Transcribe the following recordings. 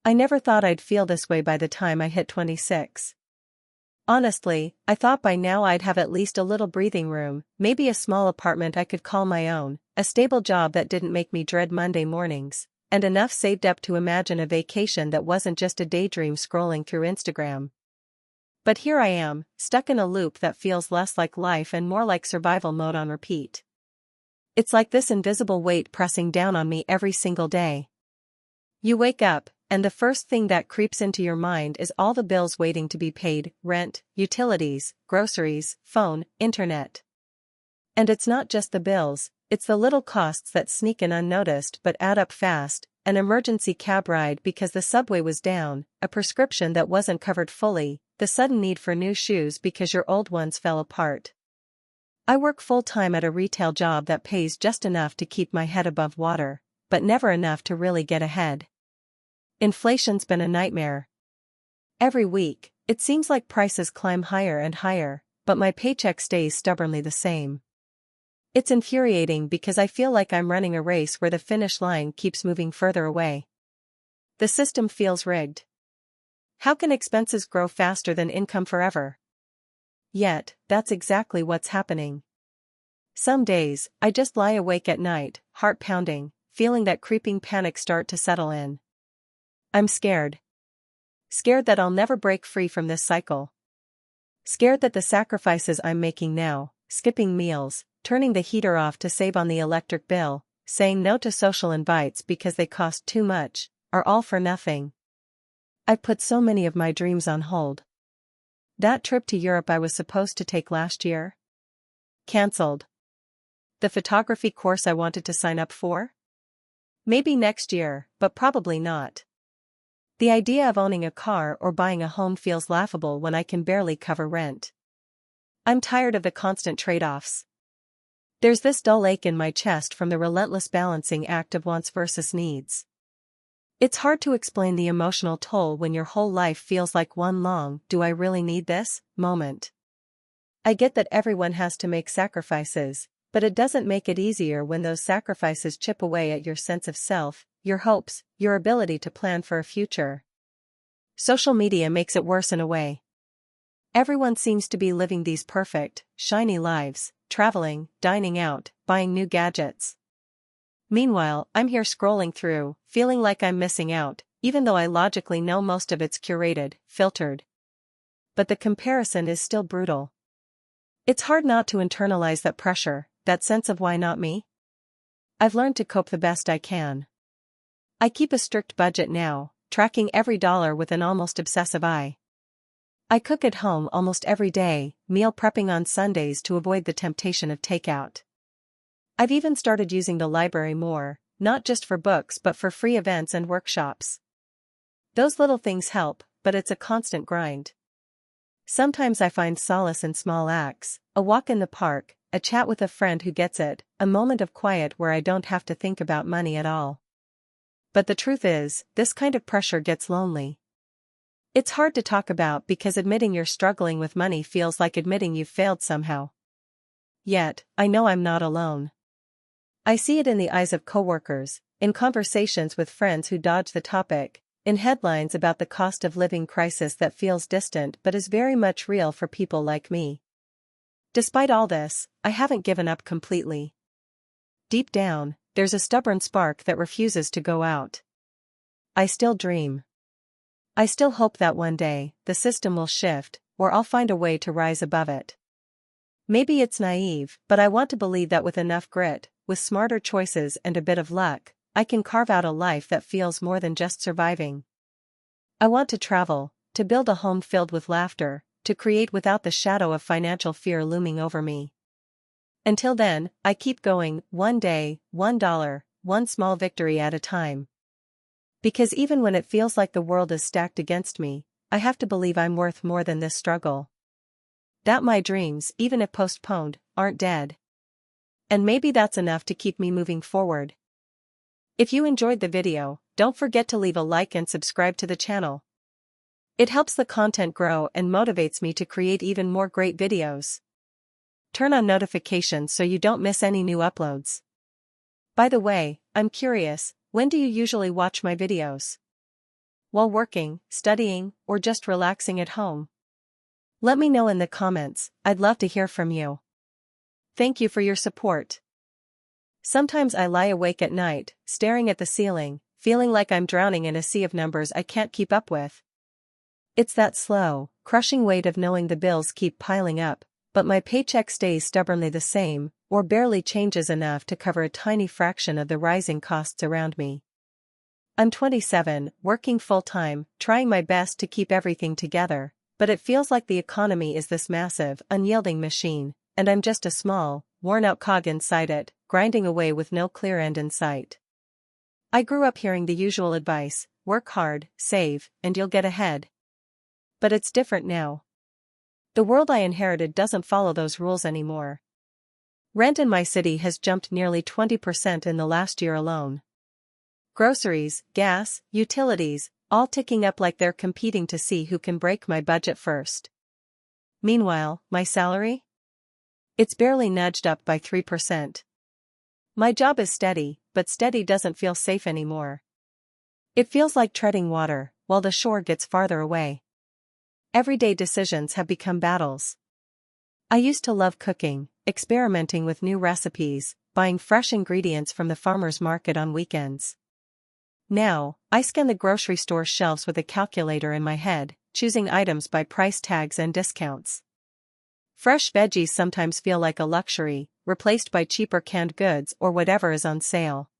I never thought I'd feel this way by the time I hit 26. Honestly, I thought by now I'd have at least a little breathing room, maybe a small apartment I could call my own, a stable job that didn't make me dread Monday mornings, and enough saved up to imagine a vacation that wasn't just a daydream scrolling through Instagram. But here I am, stuck in a loop that feels less like life and more like survival mode on repeat. It's like this invisible weight pressing down on me every single day. You wake up, and the first thing that creeps into your mind is all the bills waiting to be paid: rent, utilities, groceries, phone, internet. And it's not just the bills, it's the little costs that sneak in unnoticed but add up fast: an emergency cab ride because the subway was down, a prescription that wasn't covered fully, the sudden need for new shoes because your old ones fell apart. I work full-time at a retail job that pays just enough to keep my head above water, but never enough to really get ahead. Inflation's been a nightmare. Every week, it seems like prices climb higher and higher, but my paycheck stays stubbornly the same. It's infuriating because I feel like I'm running a race where the finish line keeps moving further away. The system feels rigged. How can expenses grow faster than income forever? Yet, that's exactly what's happening. Some days, I just lie awake at night, heart pounding, feeling that creeping panic start to settle in. I'm scared. Scared that I'll never break free from this cycle. Scared that the sacrifices I'm making now, skipping meals, turning the heater off to save on the electric bill, saying no to social invites because they cost too much, are all for nothing. I've put so many of my dreams on hold. That trip to Europe I was supposed to take last year? Cancelled. The photography course I wanted to sign up for? Maybe next year, but probably not. The idea of owning a car or buying a home feels laughable when I can barely cover rent. I'm tired of the constant trade-offs. There's this dull ache in my chest from the relentless balancing act of wants versus needs. It's hard to explain the emotional toll when your whole life feels like one long "do I really need this?" moment. I get that everyone has to make sacrifices, but it doesn't make it easier when those sacrifices chip away at your sense of self, your hopes, your ability to plan for a future. Social media makes it worse in a way. Everyone seems to be living these perfect, shiny lives, traveling, dining out, buying new gadgets. Meanwhile, I'm here scrolling through, feeling like I'm missing out, even though I logically know most of it's curated, filtered. But the comparison is still brutal. It's hard not to internalize that pressure, that sense of why not me? I've learned to cope the best I can. I keep a strict budget now, tracking every dollar with an almost obsessive eye. I cook at home almost every day, meal prepping on Sundays to avoid the temptation of takeout. I've even started using the library more, not just for books but for free events and workshops. Those little things help, but it's a constant grind. Sometimes I find solace in small acts: a walk in the park, a chat with a friend who gets it, a moment of quiet where I don't have to think about money at all. But the truth is, this kind of pressure gets lonely. It's hard to talk about because admitting you're struggling with money feels like admitting you've failed somehow. Yet, I know I'm not alone. I see it in the eyes of coworkers, in conversations with friends who dodge the topic, in headlines about the cost of living crisis that feels distant but is very much real for people like me. Despite all this, I haven't given up completely. Deep down, there's a stubborn spark that refuses to go out. I still dream. I still hope that one day, the system will shift, or I'll find a way to rise above it. Maybe it's naive, but I want to believe that with enough grit, with smarter choices and a bit of luck, I can carve out a life that feels more than just surviving. I want to travel, to build a home filled with laughter, to create without the shadow of financial fear looming over me. Until then, I keep going, one day, $1, one small victory at a time. Because even when it feels like the world is stacked against me, I have to believe I'm worth more than this struggle. That my dreams, even if postponed, aren't dead. And maybe that's enough to keep me moving forward. If you enjoyed the video, don't forget to leave a like and subscribe to the channel. It helps the content grow and motivates me to create even more great videos. Turn on notifications so you don't miss any new uploads. By the way, I'm curious, when do you usually watch my videos? while working, studying, or just relaxing at home? Let me know in the comments, I'd love to hear from you. Thank you for your support. Sometimes I lie awake at night, staring at the ceiling, feeling like I'm drowning in a sea of numbers I can't keep up with. It's that slow, crushing weight of knowing the bills keep piling up, but my paycheck stays stubbornly the same, or barely changes enough to cover a tiny fraction of the rising costs around me. I'm 27, working full-time, trying my best to keep everything together, but it feels like the economy is this massive, unyielding machine, and I'm just a small, worn-out cog inside it, grinding away with no clear end in sight. I grew up hearing the usual advice: work hard, save, and you'll get ahead. But it's different now. The world I inherited doesn't follow those rules anymore. Rent in my city has jumped nearly 20% in the last year alone. Groceries, gas, utilities, all ticking up like they're competing to see who can break my budget first. Meanwhile, my salary? It's barely nudged up by 3%. My job is steady, but steady doesn't feel safe anymore. It feels like treading water, while the shore gets farther away. Everyday decisions have become battles. I used to love cooking, experimenting with new recipes, buying fresh ingredients from the farmer's market on weekends. Now, I scan the grocery store shelves with a calculator in my head, choosing items by price tags and discounts. Fresh veggies sometimes feel like a luxury, replaced by cheaper canned goods or whatever is on sale.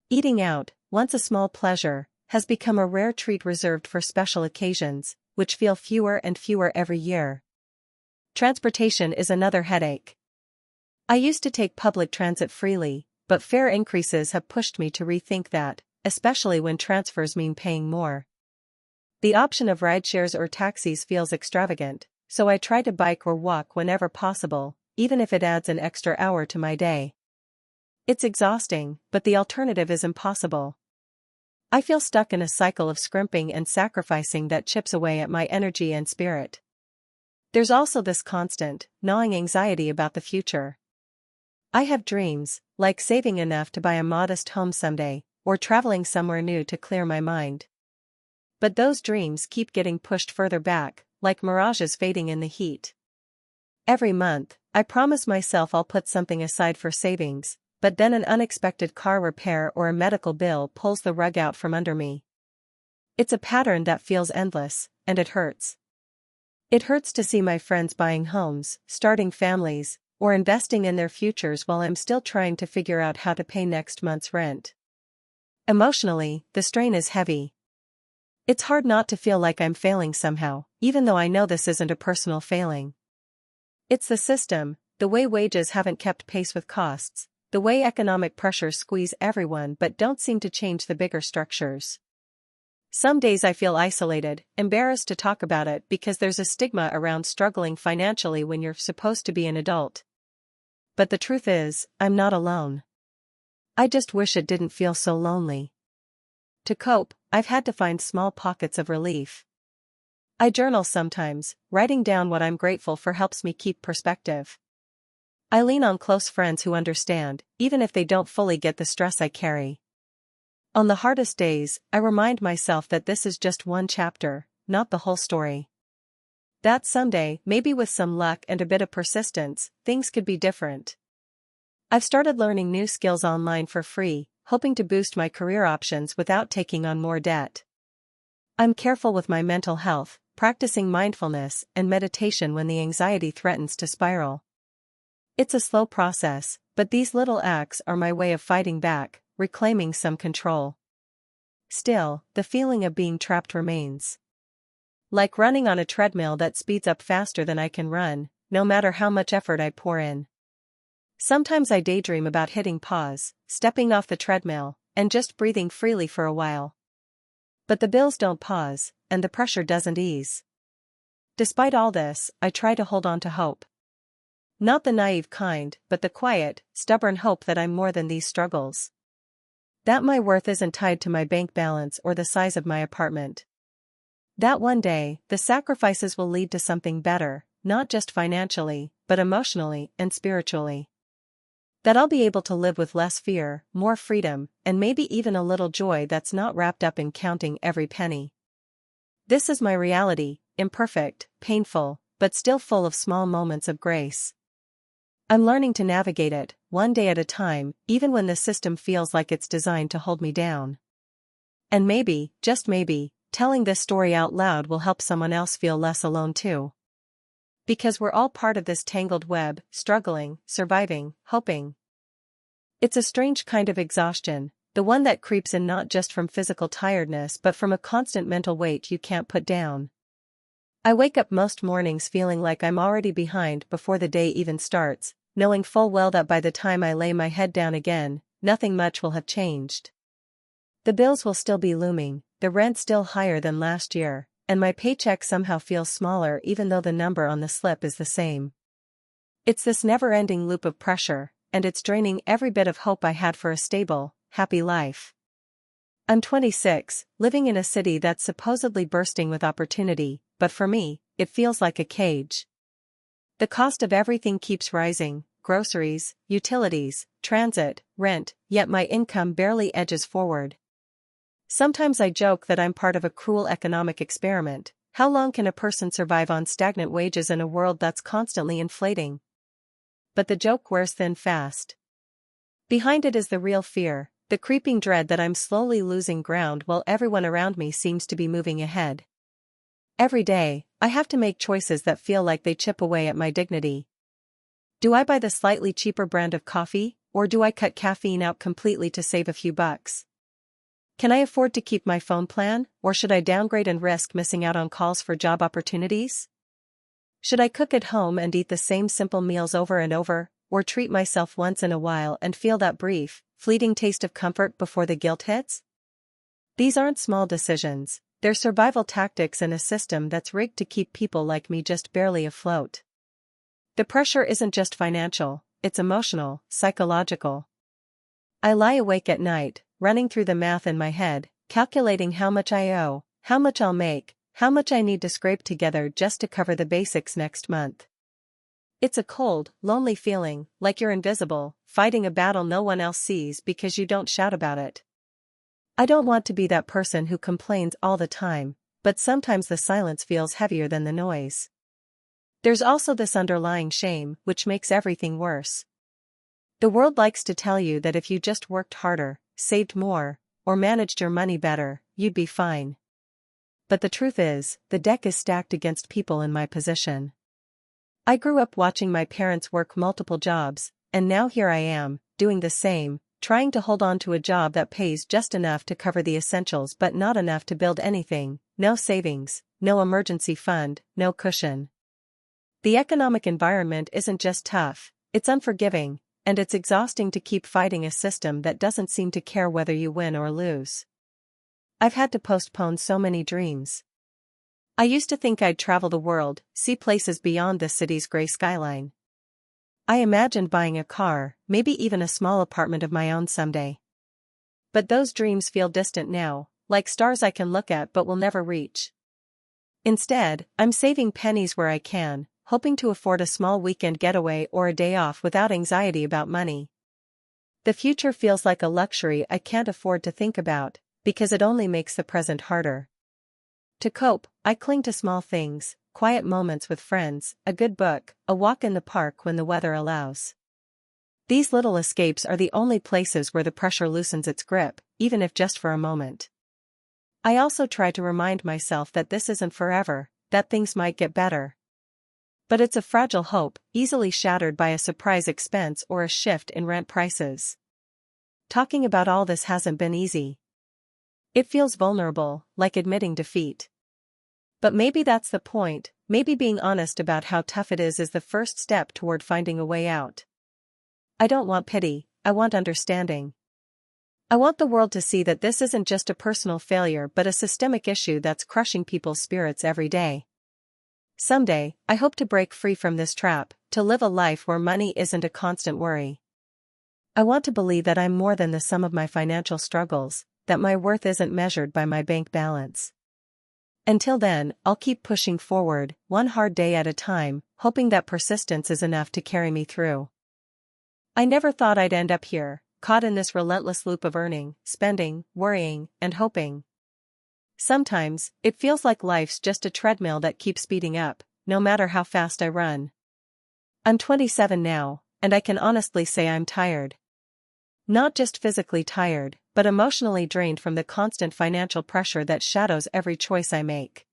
Eating out, once a small pleasure, has become a rare treat reserved for special occasions, which feel fewer and fewer every year. Transportation is another headache. I used to take public transit freely, but fare increases have pushed me to rethink that, especially when transfers mean paying more. The option of rideshares or taxis feels extravagant, so I try to bike or walk whenever possible, even if it adds an extra hour to my day. It's exhausting, but the alternative is impossible. I feel stuck in a cycle of scrimping and sacrificing that chips away at my energy and spirit. There's also this constant, gnawing anxiety about the future. I have dreams, like saving enough to buy a modest home someday, or traveling somewhere new to clear my mind. But those dreams keep getting pushed further back, like mirages fading in the heat. Every month, I promise myself I'll put something aside for savings, but then an unexpected car repair or a medical bill pulls the rug out from under me. It's a pattern that feels endless, and it hurts. It hurts to see my friends buying homes, starting families, or investing in their futures while I'm still trying to figure out how to pay next month's rent. Emotionally, the strain is heavy. It's hard not to feel like I'm failing somehow, even though I know this isn't a personal failing. It's the system, the way wages haven't kept pace with costs, the way economic pressures squeeze everyone but don't seem to change the bigger structures. Some days I feel isolated, embarrassed to talk about it because there's a stigma around struggling financially when you're supposed to be an adult. But the truth is, I'm not alone. I just wish it didn't feel so lonely. To cope, I've had to find small pockets of relief. I journal sometimes, writing down what I'm grateful for helps me keep perspective. I lean on close friends who understand, even if they don't fully get the stress I carry. On the hardest days, I remind myself that this is just one chapter, not the whole story. That someday, maybe with some luck and a bit of persistence, things could be different. I've started learning new skills online for free, hoping to boost my career options without taking on more debt. I'm careful with my mental health, practicing mindfulness and meditation when the anxiety threatens to spiral. It's a slow process, but these little acts are my way of fighting back, reclaiming some control. Still, the feeling of being trapped remains. Like running on a treadmill that speeds up faster than I can run, no matter how much effort I pour in. Sometimes I daydream about hitting pause, stepping off the treadmill, and just breathing freely for a while. But the bills don't pause, and the pressure doesn't ease. Despite all this, I try to hold on to hope. Not the naive kind, but the quiet, stubborn hope that I'm more than these struggles. That my worth isn't tied to my bank balance or the size of my apartment. That one day, the sacrifices will lead to something better, not just financially, but emotionally and spiritually. That I'll be able to live with less fear, more freedom, and maybe even a little joy that's not wrapped up in counting every penny. This is my reality, imperfect, painful, but still full of small moments of grace. I'm learning to navigate it, one day at a time, even when the system feels like it's designed to hold me down. And maybe, just maybe, telling this story out loud will help someone else feel less alone too. Because we're all part of this tangled web, struggling, surviving, hoping. It's a strange kind of exhaustion, the one that creeps in not just from physical tiredness but from a constant mental weight you can't put down. I wake up most mornings feeling like I'm already behind before the day even starts, knowing full well that by the time I lay my head down again, nothing much will have changed. The bills will still be looming, the rent still higher than last year, and my paycheck somehow feels smaller even though the number on the slip is the same. It's this never-ending loop of pressure, and it's draining every bit of hope I had for a stable, happy life. I'm 26, living in a city that's supposedly bursting with opportunity, but for me, it feels like a cage. The cost of everything keeps rising: groceries, utilities, transit, rent, yet my income barely edges forward. Sometimes I joke that I'm part of a cruel economic experiment. How long can a person survive on stagnant wages in a world that's constantly inflating? But the joke wears thin fast. Behind it is the real fear, the creeping dread that I'm slowly losing ground while everyone around me seems to be moving ahead. Every day, I have to make choices that feel like they chip away at my dignity. Do I buy the slightly cheaper brand of coffee, or do I cut caffeine out completely to save a few bucks? Can I afford to keep my phone plan, or should I downgrade and risk missing out on calls for job opportunities? Should I cook at home and eat the same simple meals over and over, or treat myself once in a while and feel that brief, fleeting taste of comfort before the guilt hits? These aren't small decisions, they're survival tactics in a system that's rigged to keep people like me just barely afloat. The pressure isn't just financial, it's emotional, psychological. I lie awake at night, running through the math in my head, calculating how much I owe, how much I'll make, how much I need to scrape together just to cover the basics next month. It's a cold, lonely feeling, like you're invisible, fighting a battle no one else sees because you don't shout about it. I don't want to be that person who complains all the time, but sometimes the silence feels heavier than the noise. There's also this underlying shame, which makes everything worse. The world likes to tell you that if you just worked harder, saved more, or managed your money better, you'd be fine. But the truth is, the deck is stacked against people in my position. I grew up watching my parents work multiple jobs, and now here I am, doing the same, trying to hold on to a job that pays just enough to cover the essentials but not enough to build anything: no savings, no emergency fund, no cushion. The economic environment isn't just tough, it's unforgiving, and it's exhausting to keep fighting a system that doesn't seem to care whether you win or lose. I've had to postpone so many dreams. I used to think I'd travel the world, see places beyond the city's gray skyline. I imagined buying a car, maybe even a small apartment of my own someday. But those dreams feel distant now, like stars I can look at but will never reach. Instead, I'm saving pennies where I can, hoping to afford a small weekend getaway or a day off without anxiety about money. The future feels like a luxury I can't afford to think about, because it only makes the present harder. To cope, I cling to small things: quiet moments with friends, a good book, a walk in the park when the weather allows. These little escapes are the only places where the pressure loosens its grip, even if just for a moment. I also try to remind myself that this isn't forever, that things might get better. But it's a fragile hope, easily shattered by a surprise expense or a shift in rent prices. Talking about all this hasn't been easy. It feels vulnerable, like admitting defeat. But maybe that's the point. Maybe being honest about how tough it is the first step toward finding a way out. I don't want pity, I want understanding. I want the world to see that this isn't just a personal failure but a systemic issue that's crushing people's spirits every day. Someday, I hope to break free from this trap, to live a life where money isn't a constant worry. I want to believe that I'm more than the sum of my financial struggles, that my worth isn't measured by my bank balance. Until then, I'll keep pushing forward, one hard day at a time, hoping that persistence is enough to carry me through. I never thought I'd end up here, caught in this relentless loop of earning, spending, worrying, and hoping. Sometimes, it feels like life's just a treadmill that keeps speeding up, no matter how fast I run. I'm 27 now, and I can honestly say I'm tired. Not just physically tired, but emotionally drained from the constant financial pressure that shadows every choice I make.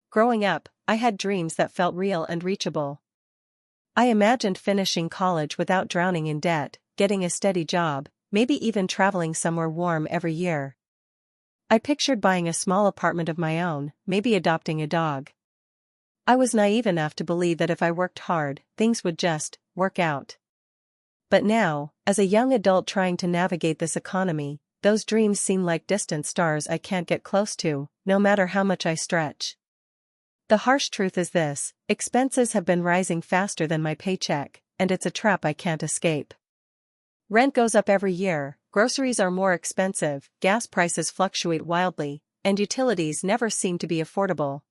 Growing up, I had dreams that felt real and reachable. I imagined finishing college without drowning in debt, getting a steady job, maybe even traveling somewhere warm every year. I pictured buying a small apartment of my own, maybe adopting a dog. I was naive enough to believe that if I worked hard, things would just work out. But now, as a young adult trying to navigate this economy, those dreams seem like distant stars I can't get close to, no matter how much I stretch. The harsh truth is this: expenses have been rising faster than my paycheck, and it's a trap I can't escape. Rent goes up every year, groceries are more expensive, gas prices fluctuate wildly, and utilities never seem to be affordable.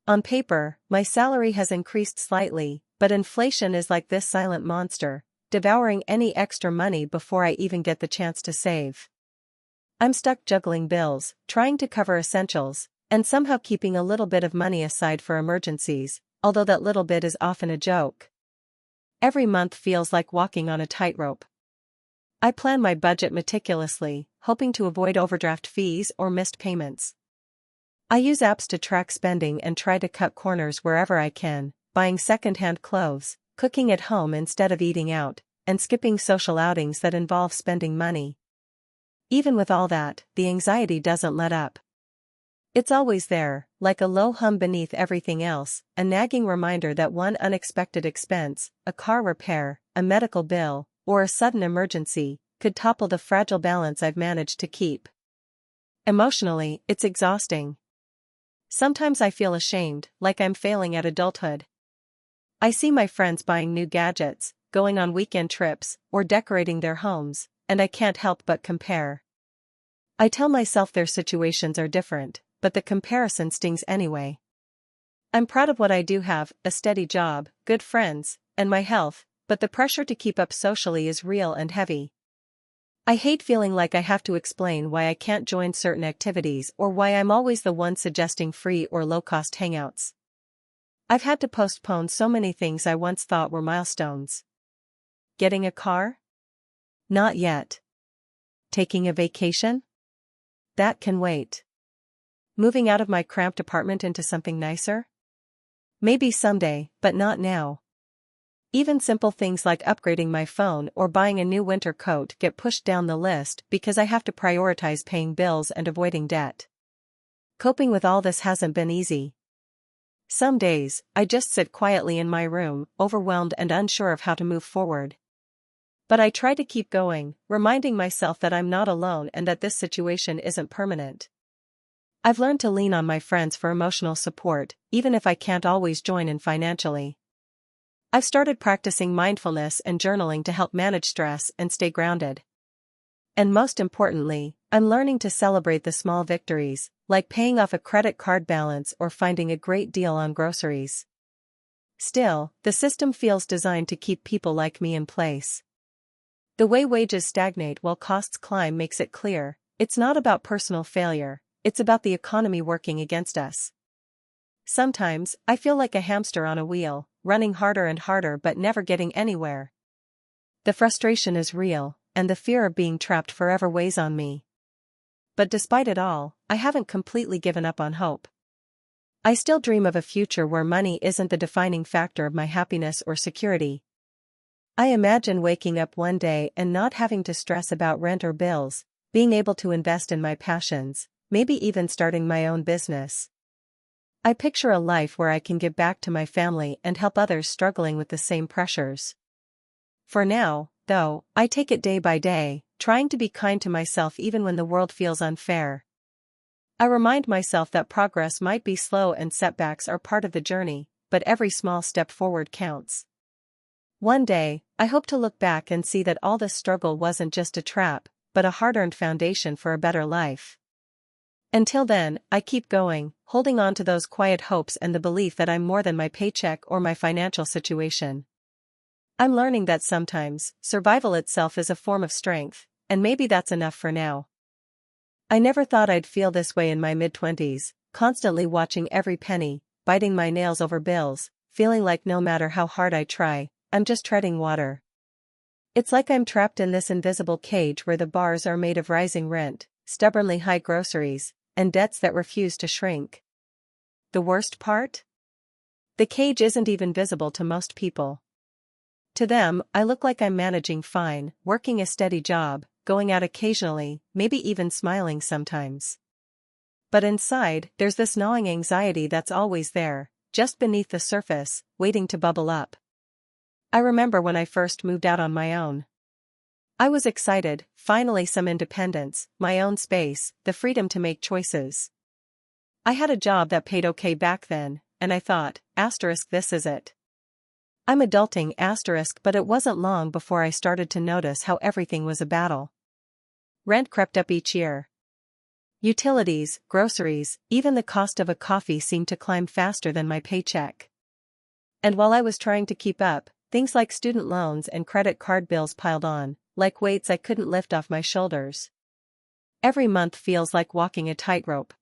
On paper, my salary has increased slightly, but inflation is like this silent monster, devouring any extra money before I even get the chance to save. I'm stuck juggling bills, trying to cover essentials, and somehow keeping a little bit of money aside for emergencies, although that little bit is often a joke. Every month feels like walking on a tightrope. I plan my budget meticulously, hoping to avoid overdraft fees or missed payments. I use apps to track spending and try to cut corners wherever I can, buying secondhand clothes, cooking at home instead of eating out, and skipping social outings that involve spending money. Even with all that, the anxiety doesn't let up. It's always there, like a low hum beneath everything else, a nagging reminder that one unexpected expense, a car repair, a medical bill, or a sudden emergency, could topple the fragile balance I've managed to keep. Emotionally, it's exhausting. Sometimes I feel ashamed, like I'm failing at adulthood. I see my friends buying new gadgets, going on weekend trips, or decorating their homes, and I can't help but compare. I tell myself their situations are different, but the comparison stings anyway. I'm proud of what I do have: a steady job, good friends, and my health, but the pressure to keep up socially is real and heavy. I hate feeling like I have to explain why I can't join certain activities or why I'm always the one suggesting free or low-cost hangouts. I've had to postpone so many things I once thought were milestones. Getting a car? Not yet. Taking a vacation? That can wait. Moving out of my cramped apartment into something nicer? Maybe someday, but not now. Even simple things like upgrading my phone or buying a new winter coat get pushed down the list because I have to prioritize paying bills and avoiding debt. Coping with all this hasn't been easy. Some days, I just sit quietly in my room, overwhelmed and unsure of how to move forward. But I try to keep going, reminding myself that I'm not alone and that this situation isn't permanent. I've learned to lean on my friends for emotional support, even if I can't always join in financially. I've started practicing mindfulness and journaling to help manage stress and stay grounded. And most importantly, I'm learning to celebrate the small victories, like paying off a credit card balance or finding a great deal on groceries. Still, the system feels designed to keep people like me in place. The way wages stagnate while costs climb makes it clear, it's not about personal failure, it's about the economy working against us. Sometimes, I feel like a hamster on a wheel, running harder and harder but never getting anywhere. The frustration is real, and the fear of being trapped forever weighs on me. But despite it all, I haven't completely given up on hope. I still dream of a future where money isn't the defining factor of my happiness or security. I imagine waking up one day and not having to stress about rent or bills, being able to invest in my passions, maybe even starting my own business. I picture a life where I can give back to my family and help others struggling with the same pressures. For now, though, I take it day by day, trying to be kind to myself even when the world feels unfair. I remind myself that progress might be slow and setbacks are part of the journey, but every small step forward counts. One day, I hope to look back and see that all this struggle wasn't just a trap, but a hard-earned foundation for a better life. Until then, I keep going, holding on to those quiet hopes and the belief that I'm more than my paycheck or my financial situation. I'm learning that sometimes, survival itself is a form of strength, and maybe that's enough for now. I never thought I'd feel this way in my mid-20s, constantly watching every penny, biting my nails over bills, feeling like no matter how hard I try, I'm just treading water. It's like I'm trapped in this invisible cage where the bars are made of rising rent, stubbornly high groceries, and debts that refuse to shrink. The worst part? The cage isn't even visible to most people. To them, I look like I'm managing fine, working a steady job, going out occasionally, maybe even smiling sometimes. But inside, there's this gnawing anxiety that's always there, just beneath the surface, waiting to bubble up. I remember when I first moved out on my own. I was excited, finally some independence, my own space, the freedom to make choices. I had a job that paid okay back then, and I thought, this is it. I'm adulting, but it wasn't long before I started to notice how everything was a battle. Rent crept up each year. Utilities, groceries, even the cost of a coffee seemed to climb faster than my paycheck. And while I was trying to keep up, things like student loans and credit card bills piled on, like weights I couldn't lift off my shoulders. Every month feels like walking a tightrope.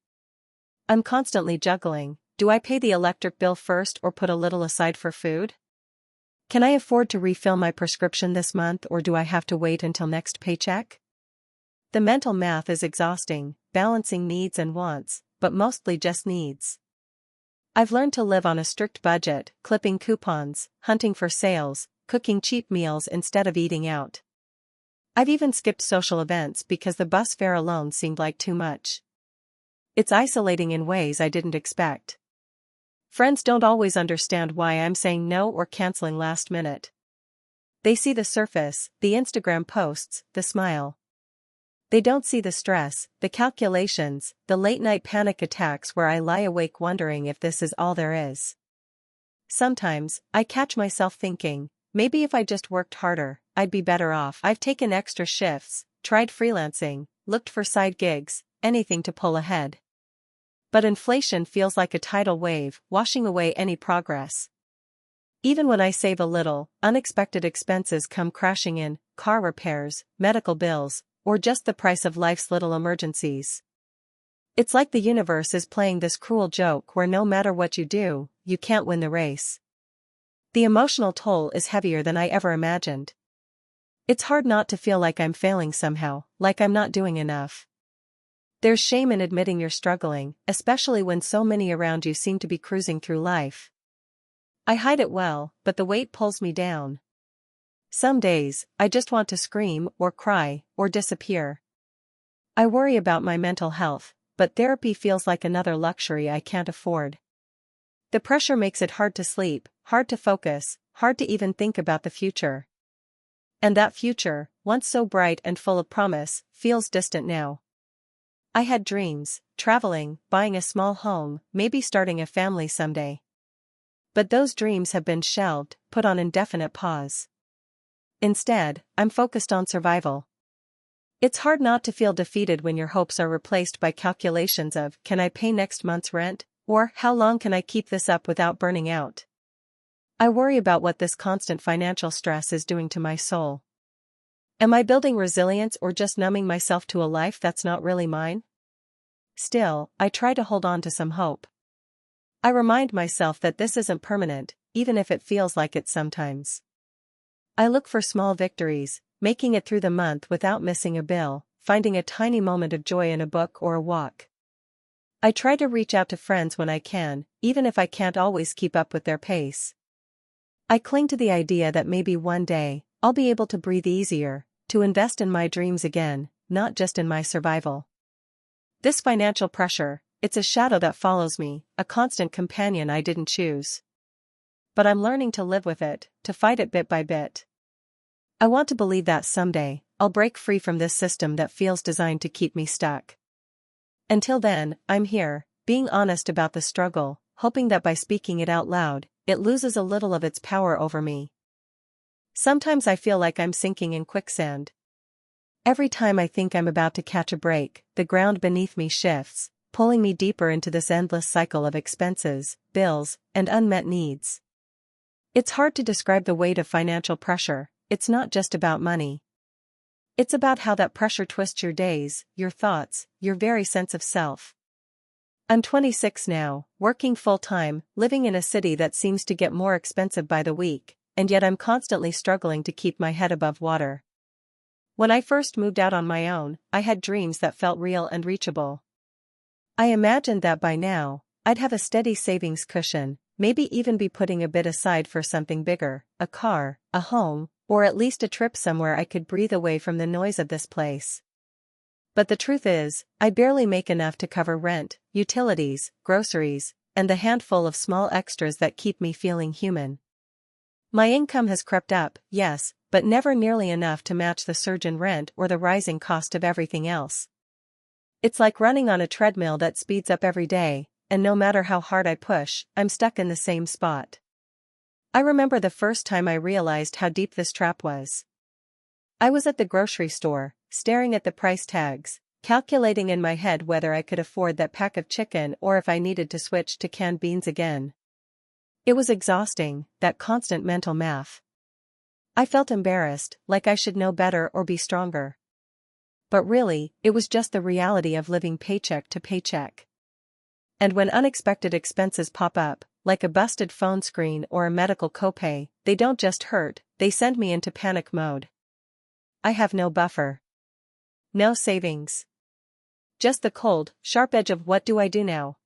I'm constantly juggling. Do I pay the electric bill first or put a little aside for food? Can I afford to refill my prescription this month, or do I have to wait until next paycheck? The mental math is exhausting, balancing needs and wants, but mostly just needs. I've learned to live on a strict budget, clipping coupons, hunting for sales, cooking cheap meals instead of eating out. I've even skipped social events because the bus fare alone seemed like too much. It's isolating in ways I didn't expect. Friends don't always understand why I'm saying no or canceling last minute. They see the surface, the Instagram posts, the smile. They don't see the stress, the calculations, the late-night panic attacks where I lie awake wondering if this is all there is. Sometimes, I catch myself thinking, maybe if I just worked harder, I'd be better off. I've taken extra shifts, tried freelancing, looked for side gigs, anything to pull ahead. But inflation feels like a tidal wave, washing away any progress. Even when I save a little, unexpected expenses come crashing in, car repairs, medical bills, or just the price of life's little emergencies. It's like the universe is playing this cruel joke where no matter what you do, you can't win the race. The emotional toll is heavier than I ever imagined. It's hard not to feel like I'm failing somehow, like I'm not doing enough. There's shame in admitting you're struggling, especially when so many around you seem to be cruising through life. I hide it well, but the weight pulls me down. Some days, I just want to scream, or cry, or disappear. I worry about my mental health, but therapy feels like another luxury I can't afford. The pressure makes it hard to sleep, hard to focus, hard to even think about the future. And that future, once so bright and full of promise, feels distant now. I had dreams, traveling, buying a small home, maybe starting a family someday. But those dreams have been shelved, put on indefinite pause. Instead, I'm focused on survival. It's hard not to feel defeated when your hopes are replaced by calculations of, can I pay next month's rent, or how long can I keep this up without burning out? I worry about what this constant financial stress is doing to my soul. Am I building resilience or just numbing myself to a life that's not really mine? Still, I try to hold on to some hope. I remind myself that this isn't permanent, even if it feels like it sometimes. I look for small victories, making it through the month without missing a bill, finding a tiny moment of joy in a book or a walk. I try to reach out to friends when I can, even if I can't always keep up with their pace. I cling to the idea that maybe one day, I'll be able to breathe easier, to invest in my dreams again, not just in my survival. This financial pressure, it's a shadow that follows me, a constant companion I didn't choose. But I'm learning to live with it, to fight it bit by bit. I want to believe that someday, I'll break free from this system that feels designed to keep me stuck. Until then, I'm here, being honest about the struggle, hoping that by speaking it out loud, it loses a little of its power over me. Sometimes I feel like I'm sinking in quicksand. Every time I think I'm about to catch a break, the ground beneath me shifts, pulling me deeper into this endless cycle of expenses, bills, and unmet needs. It's hard to describe the weight of financial pressure. It's not just about money. It's about how that pressure twists your days, your thoughts, your very sense of self. I'm 26 now, working full-time, living in a city that seems to get more expensive by the week, and yet I'm constantly struggling to keep my head above water. When I first moved out on my own, I had dreams that felt real and reachable. I imagined that by now, I'd have a steady savings cushion, maybe even be putting a bit aside for something bigger, a car, a home, or at least a trip somewhere I could breathe away from the noise of this place. But the truth is, I barely make enough to cover rent, utilities, groceries, and the handful of small extras that keep me feeling human. My income has crept up, yes, but never nearly enough to match the surge in rent or the rising cost of everything else. It's like running on a treadmill that speeds up every day, and no matter how hard I push, I'm stuck in the same spot. I remember the first time I realized how deep this trap was. I was at the grocery store, staring at the price tags, calculating in my head whether I could afford that pack of chicken or if I needed to switch to canned beans again. It was exhausting, that constant mental math. I felt embarrassed, like I should know better or be stronger. But really, it was just the reality of living paycheck to paycheck. And when unexpected expenses pop up, like a busted phone screen or a medical copay, they don't just hurt, they send me into panic mode. I have no buffer. No savings. Just the cold, sharp edge of what do I do now?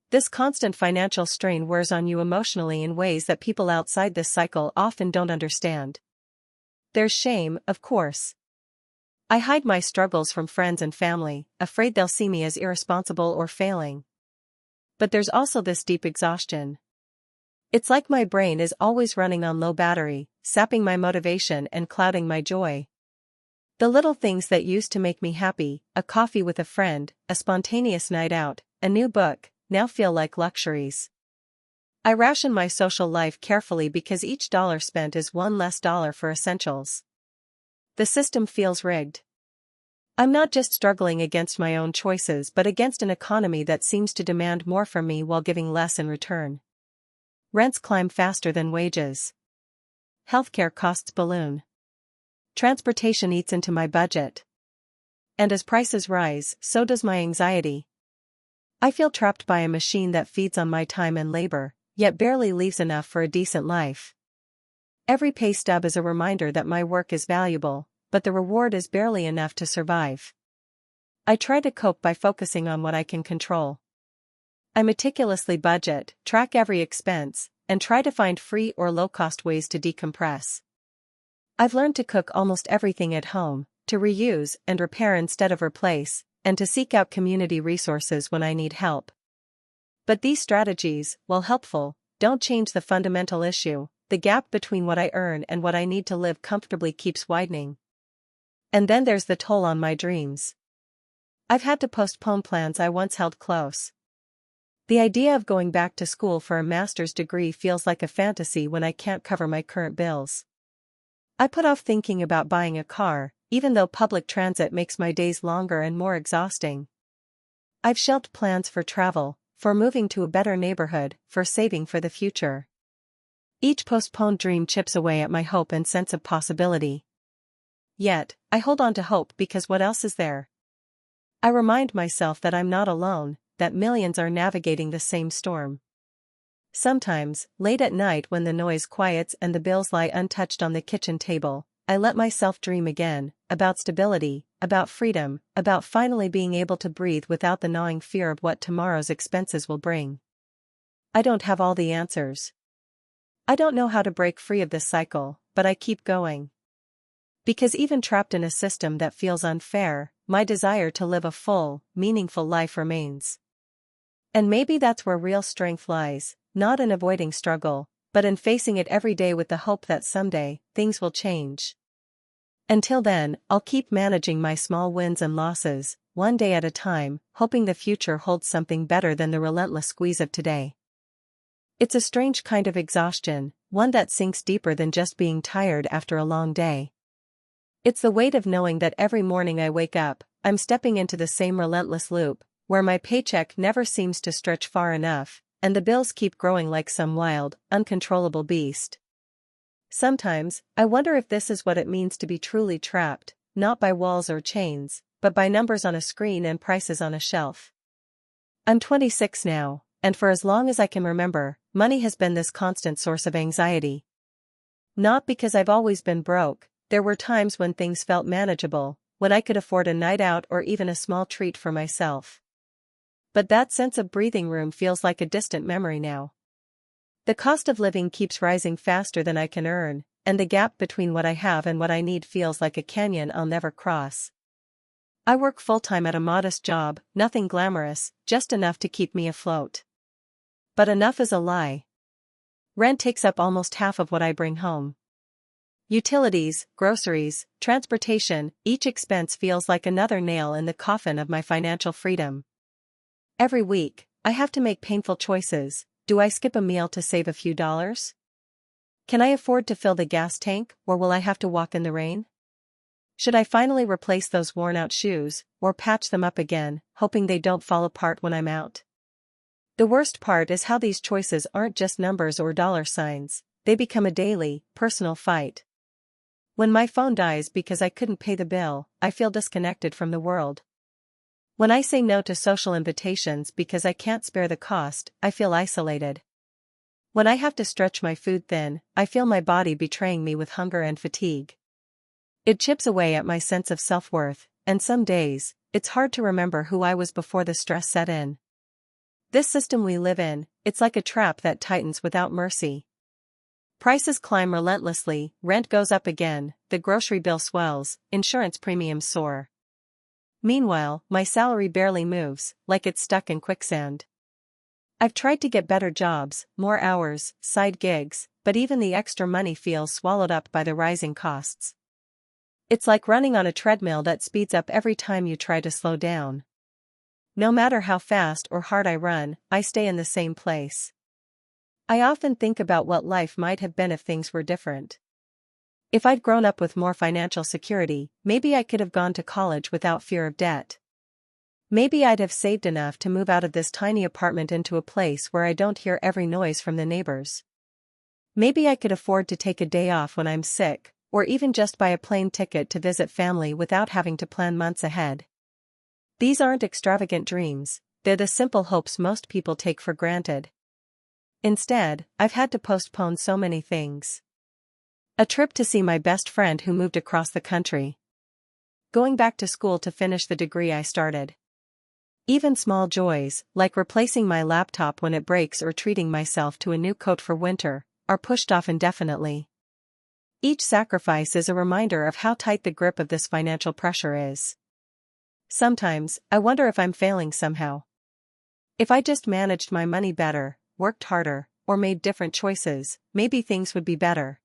This constant financial strain wears on you emotionally in ways that people outside this cycle often don't understand. There's shame, of course. I hide my struggles from friends and family, afraid they'll see me as irresponsible or failing. But there's also this deep exhaustion. It's like my brain is always running on low battery, sapping my motivation and clouding my joy. The little things that used to make me happy, a coffee with a friend, a spontaneous night out, a new book, now feel like luxuries. I ration my social life carefully because each dollar spent is one less dollar for essentials. The system feels rigged. I'm not just struggling against my own choices but against an economy that seems to demand more from me while giving less in return. Rents climb faster than wages. Healthcare costs balloon. Transportation eats into my budget. And as prices rise, so does my anxiety. I feel trapped by a machine that feeds on my time and labor, yet barely leaves enough for a decent life. Every pay stub is a reminder that my work is valuable, but the reward is barely enough to survive. I try to cope by focusing on what I can control. I meticulously budget, track every expense, and try to find free or low-cost ways to decompress. I've learned to cook almost everything at home, to reuse and repair instead of replace, and to seek out community resources when I need help. But these strategies, while helpful, don't change the fundamental issue. The gap between what I earn and what I need to live comfortably keeps widening. And then there's the toll on my dreams. I've had to postpone plans I once held close. The idea of going back to school for a master's degree feels like a fantasy when I can't cover my current bills. I put off thinking about buying a car, even though public transit makes my days longer and more exhausting. I've shelved plans for travel, for moving to a better neighborhood, for saving for the future. Each postponed dream chips away at my hope and sense of possibility. Yet, I hold on to hope because what else is there? I remind myself that I'm not alone, that millions are navigating the same storm. Sometimes, late at night when the noise quiets and the bills lie untouched on the kitchen table, I let myself dream again, about stability, about freedom, about finally being able to breathe without the gnawing fear of what tomorrow's expenses will bring. I don't have all the answers. I don't know how to break free of this cycle, but I keep going. Because even trapped in a system that feels unfair, my desire to live a full, meaningful life remains. And maybe that's where real strength lies, not in avoiding struggle, but in facing it every day with the hope that someday, things will change. Until then, I'll keep managing my small wins and losses, one day at a time, hoping the future holds something better than the relentless squeeze of today. It's a strange kind of exhaustion, one that sinks deeper than just being tired after a long day. It's the weight of knowing that every morning I wake up, I'm stepping into the same relentless loop, where my paycheck never seems to stretch far enough, and the bills keep growing like some wild, uncontrollable beast. Sometimes, I wonder if this is what it means to be truly trapped, not by walls or chains, but by numbers on a screen and prices on a shelf. I'm 26 now, and for as long as I can remember, money has been this constant source of anxiety. Not because I've always been broke, there were times when things felt manageable, when I could afford a night out or even a small treat for myself. But that sense of breathing room feels like a distant memory now. The cost of living keeps rising faster than I can earn, and the gap between what I have and what I need feels like a canyon I'll never cross. I work full-time at a modest job, nothing glamorous, just enough to keep me afloat. But enough is a lie. Rent takes up almost half of what I bring home. Utilities, groceries, transportation, each expense feels like another nail in the coffin of my financial freedom. Every week, I have to make painful choices. Do I skip a meal to save a few dollars? Can I afford to fill the gas tank, or will I have to walk in the rain? Should I finally replace those worn-out shoes, or patch them up again, hoping they don't fall apart when I'm out? The worst part is how these choices aren't just numbers or dollar signs, they become a daily, personal fight. When my phone dies because I couldn't pay the bill, I feel disconnected from the world. When I say no to social invitations because I can't spare the cost, I feel isolated. When I have to stretch my food thin, I feel my body betraying me with hunger and fatigue. It chips away at my sense of self-worth, and some days, it's hard to remember who I was before the stress set in. This system we live in, it's like a trap that tightens without mercy. Prices climb relentlessly, rent goes up again, the grocery bill swells, insurance premiums soar. Meanwhile, my salary barely moves, like it's stuck in quicksand. I've tried to get better jobs, more hours, side gigs, but even the extra money feels swallowed up by the rising costs. It's like running on a treadmill that speeds up every time you try to slow down. No matter how fast or hard I run, I stay in the same place. I often think about what life might have been if things were different. If I'd grown up with more financial security, maybe I could have gone to college without fear of debt. Maybe I'd have saved enough to move out of this tiny apartment into a place where I don't hear every noise from the neighbors. Maybe I could afford to take a day off when I'm sick, or even just buy a plane ticket to visit family without having to plan months ahead. These aren't extravagant dreams, they're the simple hopes most people take for granted. Instead, I've had to postpone so many things. A trip to see my best friend who moved across the country. Going back to school to finish the degree I started. Even small joys, like replacing my laptop when it breaks or treating myself to a new coat for winter, are pushed off indefinitely. Each sacrifice is a reminder of how tight the grip of this financial pressure is. Sometimes, I wonder if I'm failing somehow. If I just managed my money better, worked harder, or made different choices, maybe things would be better.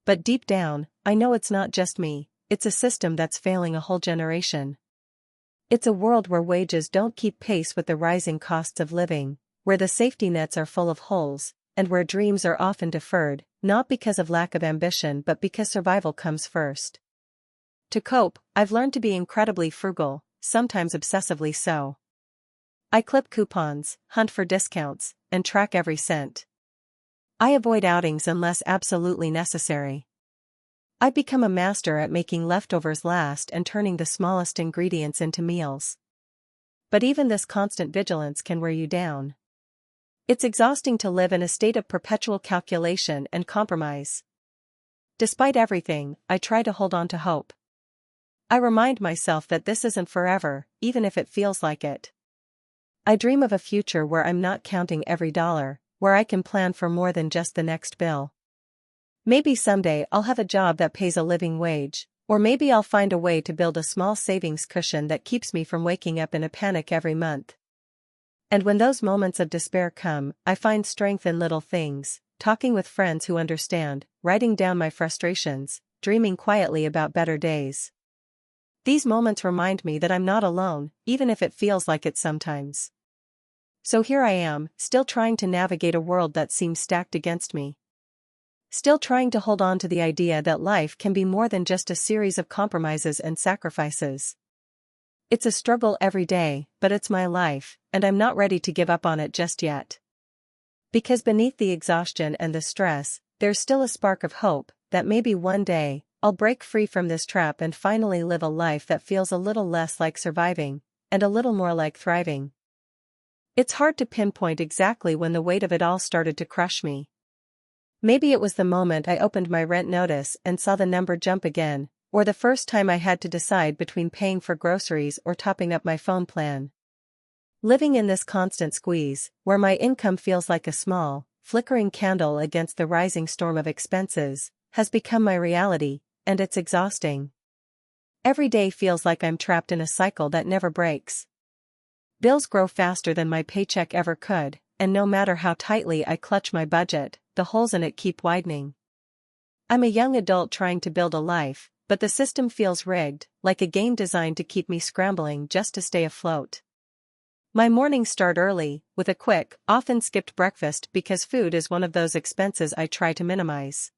But deep down, I know it's not just me, it's a system that's failing a whole generation. It's a world where wages don't keep pace with the rising costs of living, where the safety nets are full of holes, and where dreams are often deferred, not because of lack of ambition but because survival comes first. To cope, I've learned to be incredibly frugal, sometimes obsessively so. I clip coupons, hunt for discounts, and track every cent. I avoid outings unless absolutely necessary. I've become a master at making leftovers last and turning the smallest ingredients into meals. But even this constant vigilance can wear you down. It's exhausting to live in a state of perpetual calculation and compromise. Despite everything, I try to hold on to hope. I remind myself that this isn't forever, even if it feels like it. I dream of a future where I'm not counting every dollar, where I can plan for more than just the next bill. Maybe someday I'll have a job that pays a living wage, or maybe I'll find a way to build a small savings cushion that keeps me from waking up in a panic every month. And when those moments of despair come, I find strength in little things, talking with friends who understand, writing down my frustrations, dreaming quietly about better days. These moments remind me that I'm not alone, even if it feels like it sometimes. So here I am, still trying to navigate a world that seems stacked against me. Still trying to hold on to the idea that life can be more than just a series of compromises and sacrifices. It's a struggle every day, but it's my life, and I'm not ready to give up on it just yet. Because beneath the exhaustion and the stress, there's still a spark of hope that maybe one day, I'll break free from this trap and finally live a life that feels a little less like surviving, and a little more like thriving. It's hard to pinpoint exactly when the weight of it all started to crush me. Maybe it was the moment I opened my rent notice and saw the number jump again, or the first time I had to decide between paying for groceries or topping up my phone plan. Living in this constant squeeze, where my income feels like a small, flickering candle against the rising storm of expenses, has become my reality, and it's exhausting. Every day feels like I'm trapped in a cycle that never breaks. Bills grow faster than my paycheck ever could, and no matter how tightly I clutch my budget, the holes in it keep widening. I'm a young adult trying to build a life, but the system feels rigged, like a game designed to keep me scrambling just to stay afloat. My mornings start early, with a quick, often skipped breakfast because food is one of those expenses I try to minimize.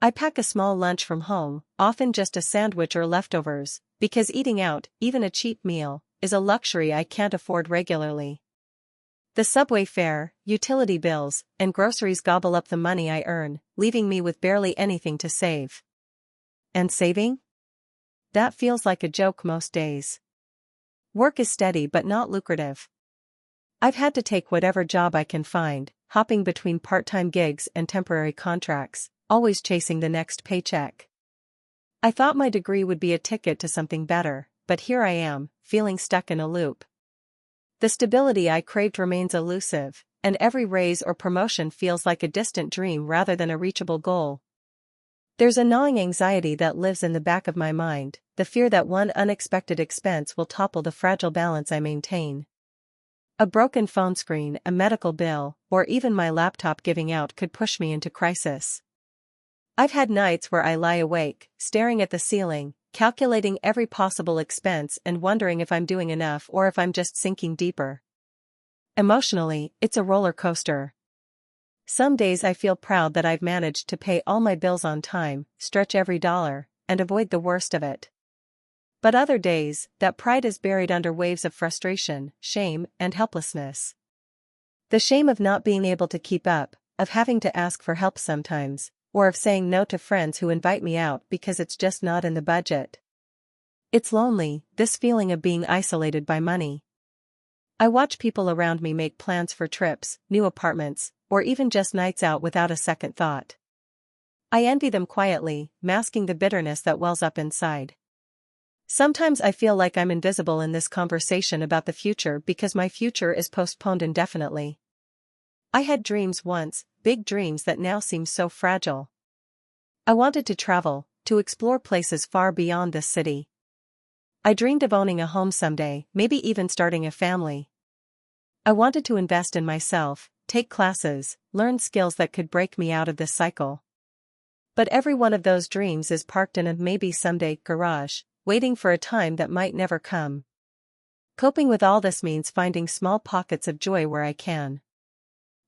I pack a small lunch from home, often just a sandwich or leftovers, because eating out, even a cheap meal, is a luxury I can't afford regularly. The subway fare, utility bills, and groceries gobble up the money I earn, leaving me with barely anything to save. And saving? That feels like a joke most days. Work is steady but not lucrative. I've had to take whatever job I can find, hopping between part-time gigs and temporary contracts, always chasing the next paycheck. I thought my degree would be a ticket to something better, but here I am, feeling stuck in a loop. The stability I craved remains elusive, and every raise or promotion feels like a distant dream rather than a reachable goal. There's a gnawing anxiety that lives in the back of my mind, the fear that one unexpected expense will topple the fragile balance I maintain. A broken phone screen, a medical bill, or even my laptop giving out could push me into crisis. I've had nights where I lie awake, staring at the ceiling, calculating every possible expense and wondering if I'm doing enough or if I'm just sinking deeper. Emotionally, it's a roller coaster. Some days I feel proud that I've managed to pay all my bills on time, stretch every dollar, and avoid the worst of it. But other days, that pride is buried under waves of frustration, shame, and helplessness. The shame of not being able to keep up, of having to ask for help sometimes, or of saying no to friends who invite me out because it's just not in the budget. It's lonely, this feeling of being isolated by money. I watch people around me make plans for trips, new apartments, or even just nights out without a second thought. I envy them quietly, masking the bitterness that wells up inside. Sometimes I feel like I'm invisible in this conversation about the future because my future is postponed indefinitely. I had dreams once, big dreams that now seem so fragile. I wanted to travel, to explore places far beyond this city. I dreamed of owning a home someday, maybe even starting a family. I wanted to invest in myself, take classes, learn skills that could break me out of this cycle. But every one of those dreams is parked in a maybe someday garage, waiting for a time that might never come. Coping with all this means finding small pockets of joy where I can.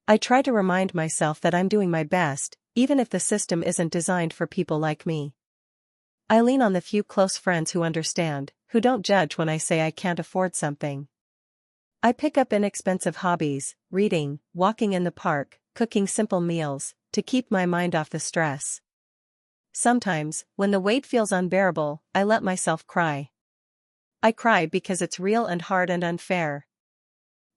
I try to remind myself that I'm doing my best, even if the system isn't designed for people like me. I lean on the few close friends who understand, who don't judge when I say I can't afford something. I pick up inexpensive hobbies, reading, walking in the park, cooking simple meals, to keep my mind off the stress. Sometimes, when the weight feels unbearable, I let myself cry. I cry because it's real and hard and unfair.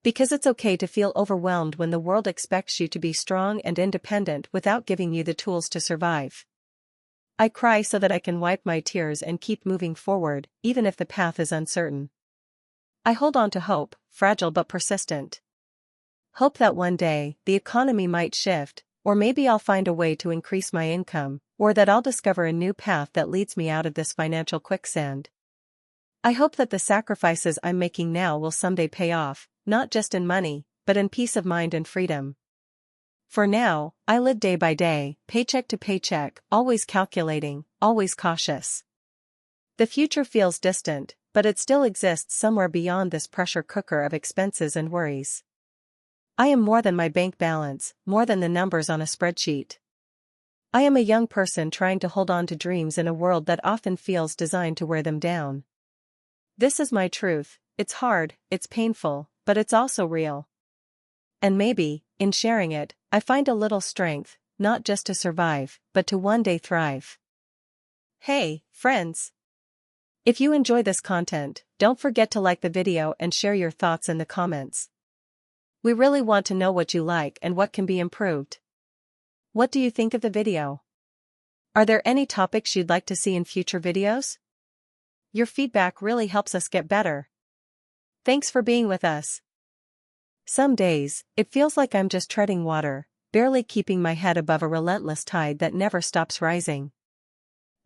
Because it's okay to feel overwhelmed when the world expects you to be strong and independent without giving you the tools to survive. I cry so that I can wipe my tears and keep moving forward, even if the path is uncertain. I hold on to hope, fragile but persistent. Hope that one day, the economy might shift, or maybe I'll find a way to increase my income, or that I'll discover a new path that leads me out of this financial quicksand. I hope that the sacrifices I'm making now will someday pay off, not just in money, but in peace of mind and freedom. For now, I live day by day, paycheck to paycheck, always calculating, always cautious. The future feels distant, but it still exists somewhere beyond this pressure cooker of expenses and worries. I am more than my bank balance, more than the numbers on a spreadsheet. I am a young person trying to hold on to dreams in a world that often feels designed to wear them down. This is my truth, it's hard, it's painful, but it's also real. And maybe, in sharing it, I find a little strength, not just to survive, but to one day thrive. Hey, friends! If you enjoy this content, don't forget to like the video and share your thoughts in the comments. We really want to know what you like and what can be improved. What do you think of the video? Are there any topics you'd like to see in future videos? Your feedback really helps us get better. Thanks for being with us. Some days, it feels like I'm just treading water, barely keeping my head above a relentless tide that never stops rising.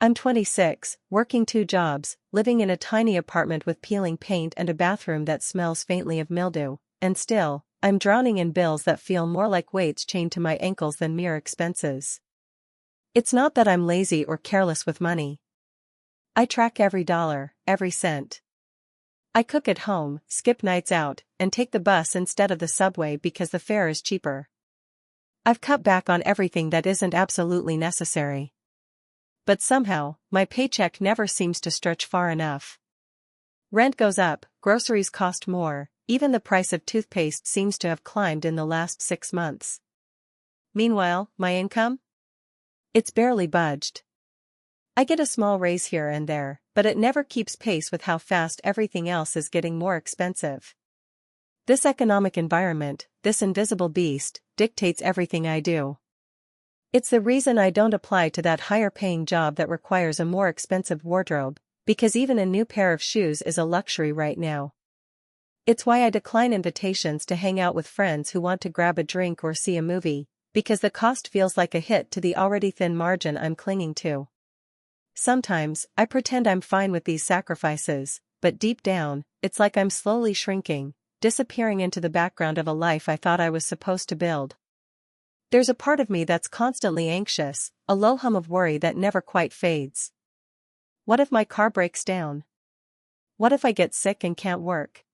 I'm 26, working 2 jobs, living in a tiny apartment with peeling paint and a bathroom that smells faintly of mildew, and still, I'm drowning in bills that feel more like weights chained to my ankles than mere expenses. It's not that I'm lazy or careless with money. I track every dollar, every cent. I cook at home, skip nights out, and take the bus instead of the subway because the fare is cheaper. I've cut back on everything that isn't absolutely necessary. But somehow, my paycheck never seems to stretch far enough. Rent goes up, groceries cost more, even the price of toothpaste seems to have climbed in the last 6 months. Meanwhile, my income? It's barely budged. I get a small raise here and there, but it never keeps pace with how fast everything else is getting more expensive. This economic environment, this invisible beast, dictates everything I do. It's the reason I don't apply to that higher-paying job that requires a more expensive wardrobe, because even a new pair of shoes is a luxury right now. It's why I decline invitations to hang out with friends who want to grab a drink or see a movie, because the cost feels like a hit to the already thin margin I'm clinging to. Sometimes, I pretend I'm fine with these sacrifices, but deep down, it's like I'm slowly shrinking, disappearing into the background of a life I thought I was supposed to build. There's a part of me that's constantly anxious, a low hum of worry that never quite fades. What if my car breaks down? What if I get sick and can't work?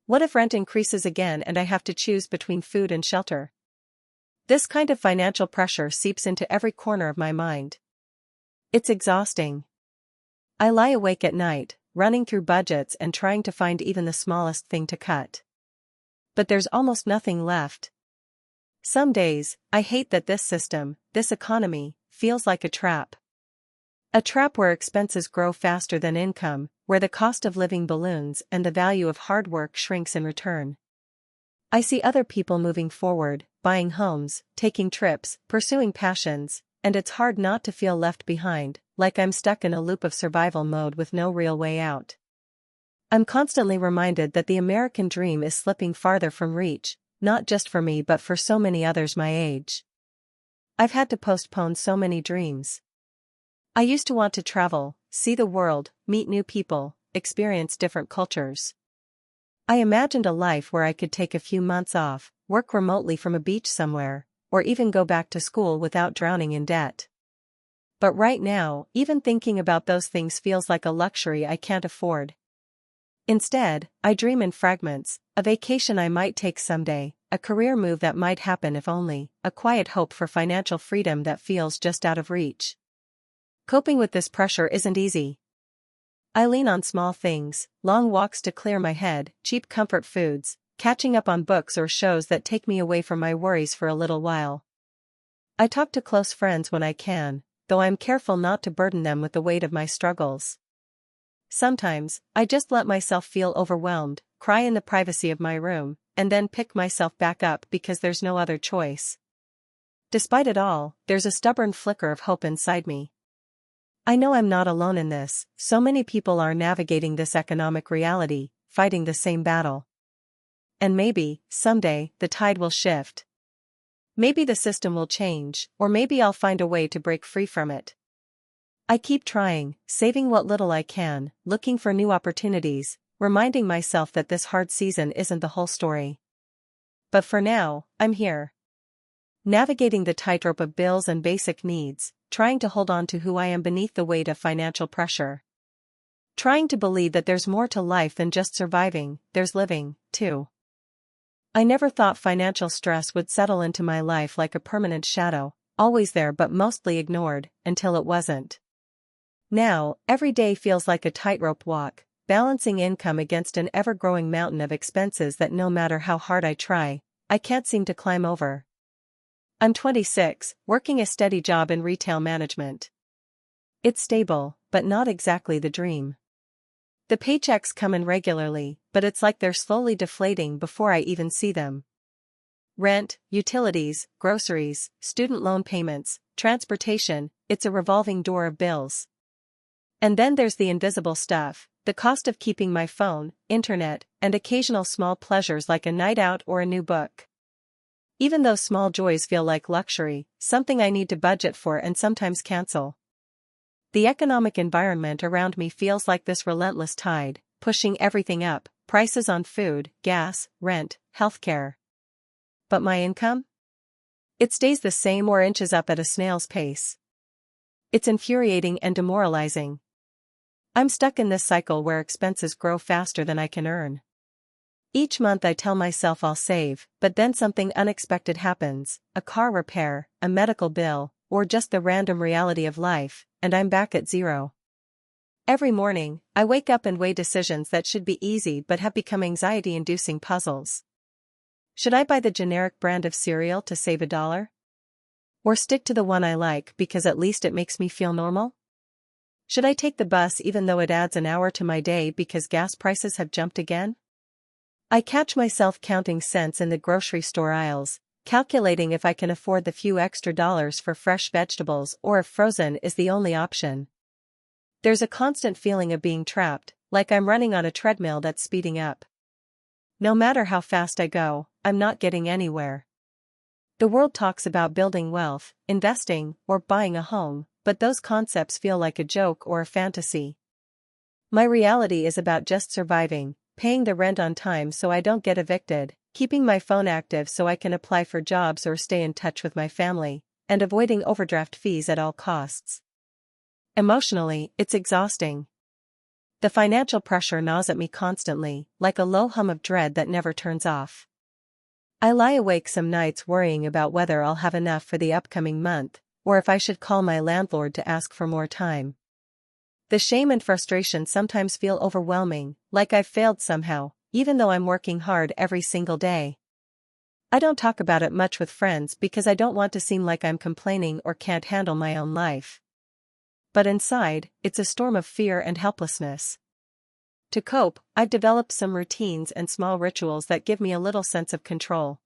What if rent increases again and I have to choose between food and shelter? This kind of financial pressure seeps into every corner of my mind. It's exhausting. I lie awake at night, running through budgets and trying to find even the smallest thing to cut. But there's almost nothing left. Some days, I hate that this system, this economy, feels like a trap. A trap where expenses grow faster than income, where the cost of living balloons and the value of hard work shrinks in return. I see other people moving forward, buying homes, taking trips, pursuing passions, and it's hard not to feel left behind, like I'm stuck in a loop of survival mode with no real way out. I'm constantly reminded that the American dream is slipping farther from reach, not just for me but for so many others my age. I've had to postpone so many dreams. I used to want to travel, see the world, meet new people, experience different cultures. I imagined a life where I could take a few months off, work remotely from a beach somewhere, or even go back to school without drowning in debt. But right now, even thinking about those things feels like a luxury I can't afford. Instead, I dream in fragments, a vacation I might take someday, a career move that might happen if only, a quiet hope for financial freedom that feels just out of reach. Coping with this pressure isn't easy. I lean on small things, long walks to clear my head, cheap comfort foods, catching up on books or shows that take me away from my worries for a little while. I talk to close friends when I can, though I'm careful not to burden them with the weight of my struggles. Sometimes, I just let myself feel overwhelmed, cry in the privacy of my room, and then pick myself back up because there's no other choice. Despite it all, there's a stubborn flicker of hope inside me. I know I'm not alone in this, so many people are navigating this economic reality, fighting the same battle. And maybe, someday, the tide will shift. Maybe the system will change, or maybe I'll find a way to break free from it. I keep trying, saving what little I can, looking for new opportunities, reminding myself that this hard season isn't the whole story. But for now, I'm here. Navigating the tightrope of bills and basic needs, trying to hold on to who I am beneath the weight of financial pressure. Trying to believe that there's more to life than just surviving, there's living, too. I never thought financial stress would settle into my life like a permanent shadow, always there but mostly ignored, until it wasn't. Now, every day feels like a tightrope walk, balancing income against an ever-growing mountain of expenses that no matter how hard I try, I can't seem to climb over. I'm 26, working a steady job in retail management. It's stable, but not exactly the dream. The paychecks come in regularly, but it's like they're slowly deflating before I even see them. Rent, utilities, groceries, student loan payments, transportation, it's a revolving door of bills. And then there's the invisible stuff, the cost of keeping my phone, internet, and occasional small pleasures like a night out or a new book. Even those small joys feel like luxury, something I need to budget for and sometimes cancel. The economic environment around me feels like this relentless tide, pushing everything up, prices on food, gas, rent, healthcare. But my income? It stays the same or inches up at a snail's pace. It's infuriating and demoralizing. I'm stuck in this cycle where expenses grow faster than I can earn. Each month I tell myself I'll save, but then something unexpected happens, a car repair, a medical bill, or just the random reality of life, and I'm back at zero. Every morning, I wake up and weigh decisions that should be easy but have become anxiety-inducing puzzles. Should I buy the generic brand of cereal to save $1? Or stick to the one I like because at least it makes me feel normal? Should I take the bus even though it adds an hour to my day because gas prices have jumped again? I catch myself counting cents in the grocery store aisles, calculating if I can afford the few extra dollars for fresh vegetables or if frozen is the only option. There's a constant feeling of being trapped, like I'm running on a treadmill that's speeding up. No matter how fast I go, I'm not getting anywhere. The world talks about building wealth, investing, or buying a home, but those concepts feel like a joke or a fantasy. My reality is about just surviving, paying the rent on time so I don't get evicted, keeping my phone active so I can apply for jobs or stay in touch with my family, and avoiding overdraft fees at all costs. Emotionally, it's exhausting. The financial pressure gnaws at me constantly, like a low hum of dread that never turns off. I lie awake some nights worrying about whether I'll have enough for the upcoming month, or if I should call my landlord to ask for more time. The shame and frustration sometimes feel overwhelming, like I've failed somehow, even though I'm working hard every single day. I don't talk about it much with friends because I don't want to seem like I'm complaining or can't handle my own life. But inside, it's a storm of fear and helplessness. To cope, I've developed some routines and small rituals that give me a little sense of control.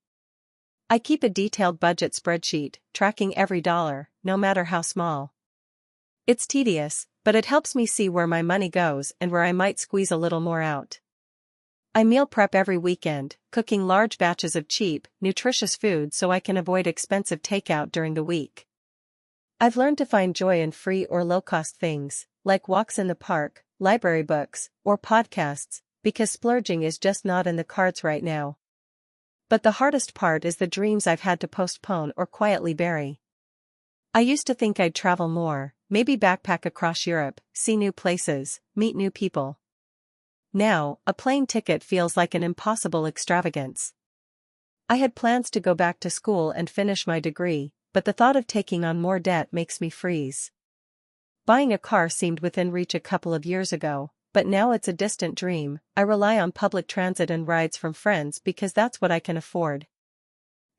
I keep a detailed budget spreadsheet, tracking every dollar, no matter how small. It's tedious, but it helps me see where my money goes and where I might squeeze a little more out. I meal prep every weekend, cooking large batches of cheap, nutritious food so I can avoid expensive takeout during the week. I've learned to find joy in free or low-cost things, like walks in the park, library books, or podcasts, because splurging is just not in the cards right now. But the hardest part is the dreams I've had to postpone or quietly bury. I used to think I'd travel more, maybe backpack across Europe, see new places, meet new people. Now, a plane ticket feels like an impossible extravagance. I had plans to go back to school and finish my degree, but the thought of taking on more debt makes me freeze. Buying a car seemed within reach a couple of years ago, but now it's a distant dream. I rely on public transit and rides from friends because that's what I can afford.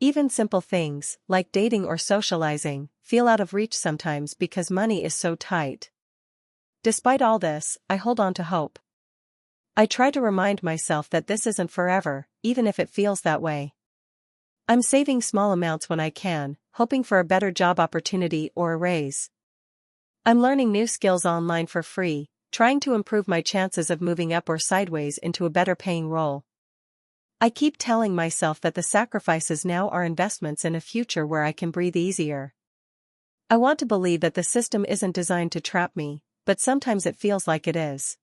Even simple things, like dating or socializing, feel out of reach sometimes because money is so tight. Despite all this, I hold on to hope. I try to remind myself that this isn't forever, even if it feels that way. I'm saving small amounts when I can, hoping for a better job opportunity or a raise. I'm learning new skills online for free, trying to improve my chances of moving up or sideways into a better paying role. I keep telling myself that the sacrifices now are investments in a future where I can breathe easier. I want to believe that the system isn't designed to trap me, but sometimes it feels like it is.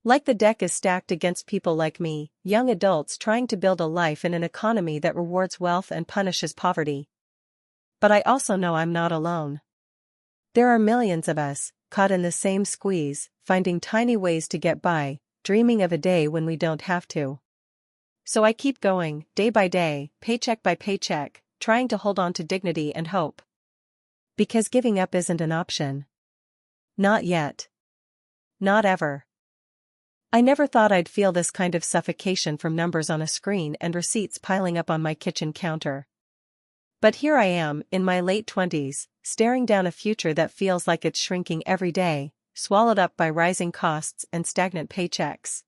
Like the deck is stacked against people like me, young adults trying to build a life in an economy that rewards wealth and punishes poverty. But I also know I'm not alone. There are millions of us, caught in the same squeeze, finding tiny ways to get by, dreaming of a day when we don't have to. So I keep going, day by day, paycheck by paycheck, trying to hold on to dignity and hope. Because giving up isn't an option. Not yet. Not ever. I never thought I'd feel this kind of suffocation from numbers on a screen and receipts piling up on my kitchen counter. But here I am, in my late 20s, staring down a future that feels like it's shrinking every day, swallowed up by rising costs and stagnant paychecks.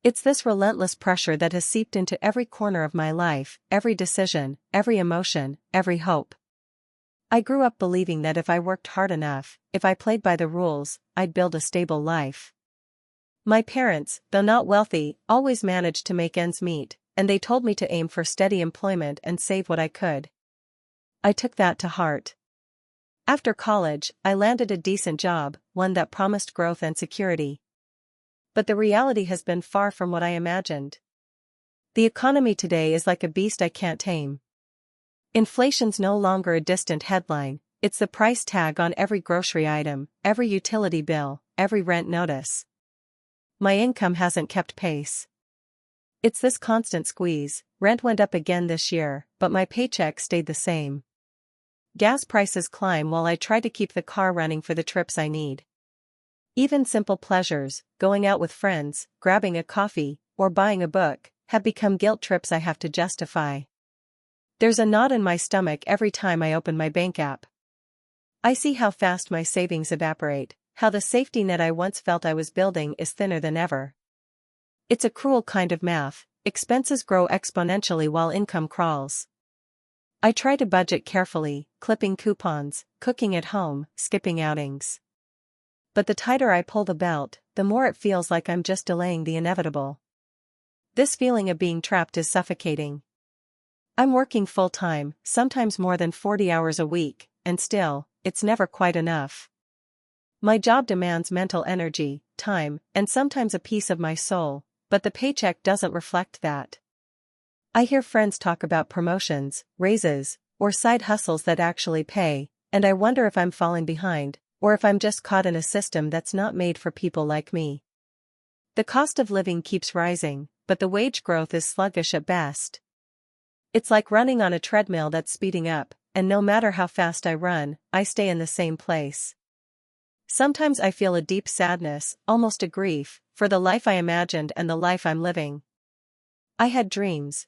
It's this relentless pressure that has seeped into every corner of my life, every decision, every emotion, every hope. I grew up believing that if I worked hard enough, if I played by the rules, I'd build a stable life. My parents, though not wealthy, always managed to make ends meet, and they told me to aim for steady employment and save what I could. I took that to heart. After college, I landed a decent job, one that promised growth and security. But the reality has been far from what I imagined. The economy today is like a beast I can't tame. Inflation's no longer a distant headline, it's the price tag on every grocery item, every utility bill, every rent notice. My income hasn't kept pace. It's this constant squeeze. Rent went up again this year, but my paycheck stayed the same. Gas prices climb while I try to keep the car running for the trips I need. Even simple pleasures, going out with friends, grabbing a coffee, or buying a book, have become guilt trips I have to justify. There's a knot in my stomach every time I open my bank app. I see how fast my savings evaporate, how the safety net I once felt I was building is thinner than ever. It's a cruel kind of math. Expenses grow exponentially while income crawls. I try to budget carefully, clipping coupons, cooking at home, skipping outings. But the tighter I pull the belt, the more it feels like I'm just delaying the inevitable. This feeling of being trapped is suffocating. I'm working full-time, sometimes more than 40 hours a week, and still, it's never quite enough. My job demands mental energy, time, and sometimes a piece of my soul, but the paycheck doesn't reflect that. I hear friends talk about promotions, raises, or side hustles that actually pay, and I wonder if I'm falling behind, or if I'm just caught in a system that's not made for people like me. The cost of living keeps rising, but the wage growth is sluggish at best. It's like running on a treadmill that's speeding up, and no matter how fast I run, I stay in the same place. Sometimes I feel a deep sadness, almost a grief, for the life I imagined and the life I'm living. I had dreams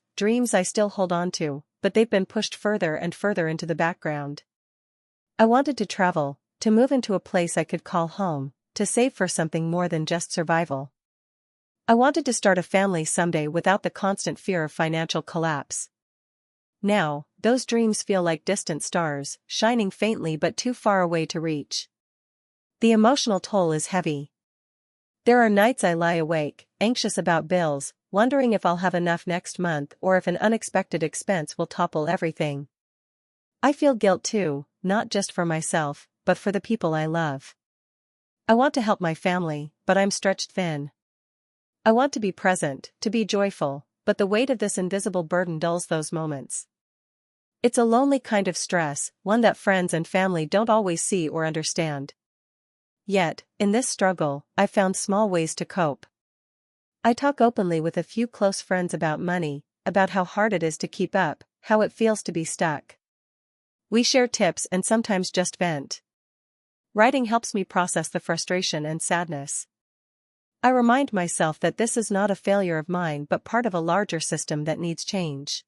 I still hold on to, but they've been pushed further and further into the background. I wanted to travel, to move into a place I could call home, to save for something more than just survival. I wanted to start a family someday without the constant fear of financial collapse. Now, those dreams feel like distant stars, shining faintly but too far away to reach. The emotional toll is heavy. There are nights I lie awake, anxious about bills, wondering if I'll have enough next month or if an unexpected expense will topple everything. I feel guilt too, not just for myself, but for the people I love. I want to help my family, but I'm stretched thin. I want to be present, to be joyful, but the weight of this invisible burden dulls those moments. It's a lonely kind of stress, one that friends and family don't always see or understand. Yet, in this struggle, I've found small ways to cope. I talk openly with a few close friends about money, about how hard it is to keep up, how it feels to be stuck. We share tips and sometimes just vent. Writing helps me process the frustration and sadness. I remind myself that this is not a failure of mine but part of a larger system that needs change.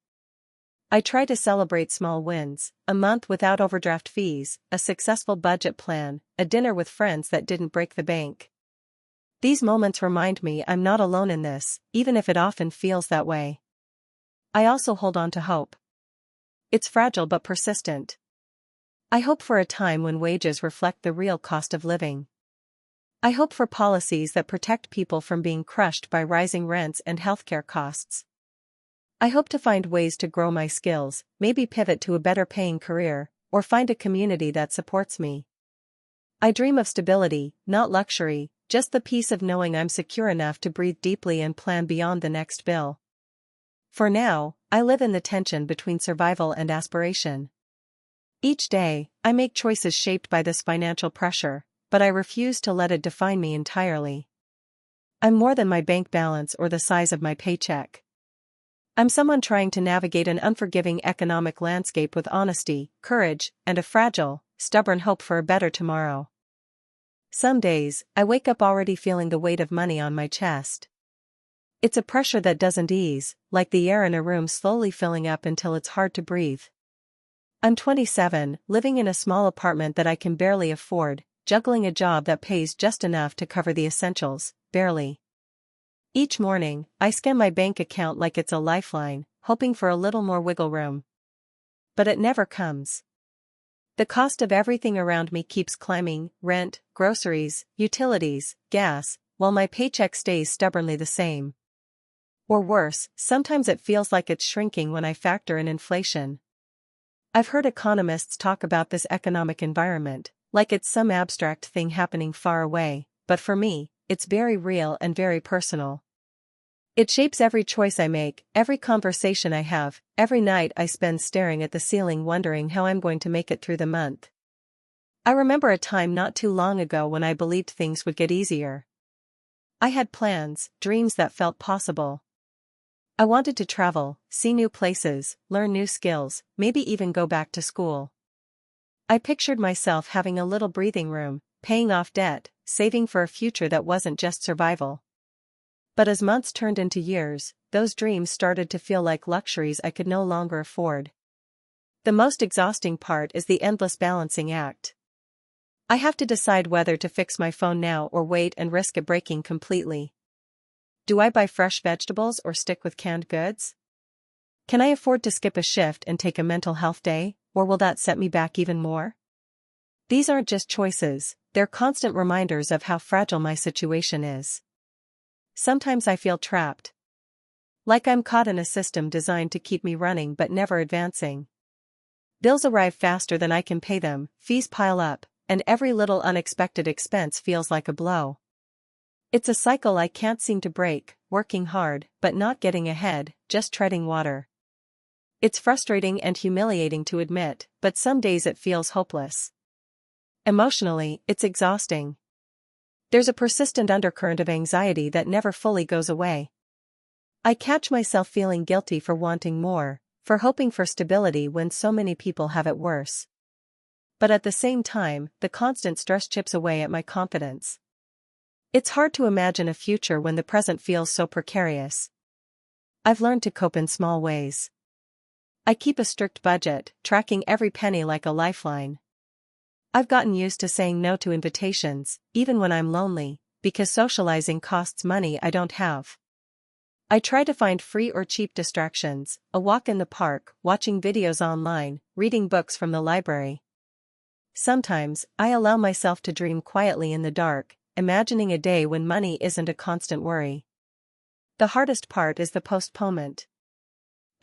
I try to celebrate small wins, a month without overdraft fees, a successful budget plan, a dinner with friends that didn't break the bank. These moments remind me I'm not alone in this, even if it often feels that way. I also hold on to hope. It's fragile but persistent. I hope for a time when wages reflect the real cost of living. I hope for policies that protect people from being crushed by rising rents and healthcare costs. I hope to find ways to grow my skills, maybe pivot to a better paying career, or find a community that supports me. I dream of stability, not luxury, just the peace of knowing I'm secure enough to breathe deeply and plan beyond the next bill. For now, I live in the tension between survival and aspiration. Each day, I make choices shaped by this financial pressure, but I refuse to let it define me entirely. I'm more than my bank balance or the size of my paycheck. I'm someone trying to navigate an unforgiving economic landscape with honesty, courage, and a fragile, stubborn hope for a better tomorrow. Some days, I wake up already feeling the weight of money on my chest. It's a pressure that doesn't ease, like the air in a room slowly filling up until it's hard to breathe. I'm 27, living in a small apartment that I can barely afford, juggling a job that pays just enough to cover the essentials, barely. Each morning, I scan my bank account like it's a lifeline, hoping for a little more wiggle room. But it never comes. The cost of everything around me keeps climbing: rent, groceries, utilities, gas, while my paycheck stays stubbornly the same. Or worse, sometimes it feels like it's shrinking when I factor in inflation. I've heard economists talk about this economic environment, like it's some abstract thing happening far away, but for me, it's very real and very personal. It shapes every choice I make, every conversation I have, every night I spend staring at the ceiling wondering how I'm going to make it through the month. I remember a time not too long ago when I believed things would get easier. I had plans, dreams that felt possible. I wanted to travel, see new places, learn new skills, maybe even go back to school. I pictured myself having a little breathing room, paying off debt, saving for a future that wasn't just survival. But as months turned into years, those dreams started to feel like luxuries I could no longer afford. The most exhausting part is the endless balancing act. I have to decide whether to fix my phone now or wait and risk it breaking completely. Do I buy fresh vegetables or stick with canned goods? Can I afford to skip a shift and take a mental health day, or will that set me back even more? These aren't just choices, they're constant reminders of how fragile my situation is. Sometimes I feel trapped. Like I'm caught in a system designed to keep me running but never advancing. Bills arrive faster than I can pay them, fees pile up, and every little unexpected expense feels like a blow. It's a cycle I can't seem to break, working hard, but not getting ahead, just treading water. It's frustrating and humiliating to admit, but some days it feels hopeless. Emotionally, it's exhausting. There's a persistent undercurrent of anxiety that never fully goes away. I catch myself feeling guilty for wanting more, for hoping for stability when so many people have it worse. But at the same time, the constant stress chips away at my confidence. It's hard to imagine a future when the present feels so precarious. I've learned to cope in small ways. I keep a strict budget, tracking every penny like a lifeline. I've gotten used to saying no to invitations, even when I'm lonely, because socializing costs money I don't have. I try to find free or cheap distractions, a walk in the park, watching videos online, reading books from the library. Sometimes, I allow myself to dream quietly in the dark, imagining a day when money isn't a constant worry. The hardest part is the postponement.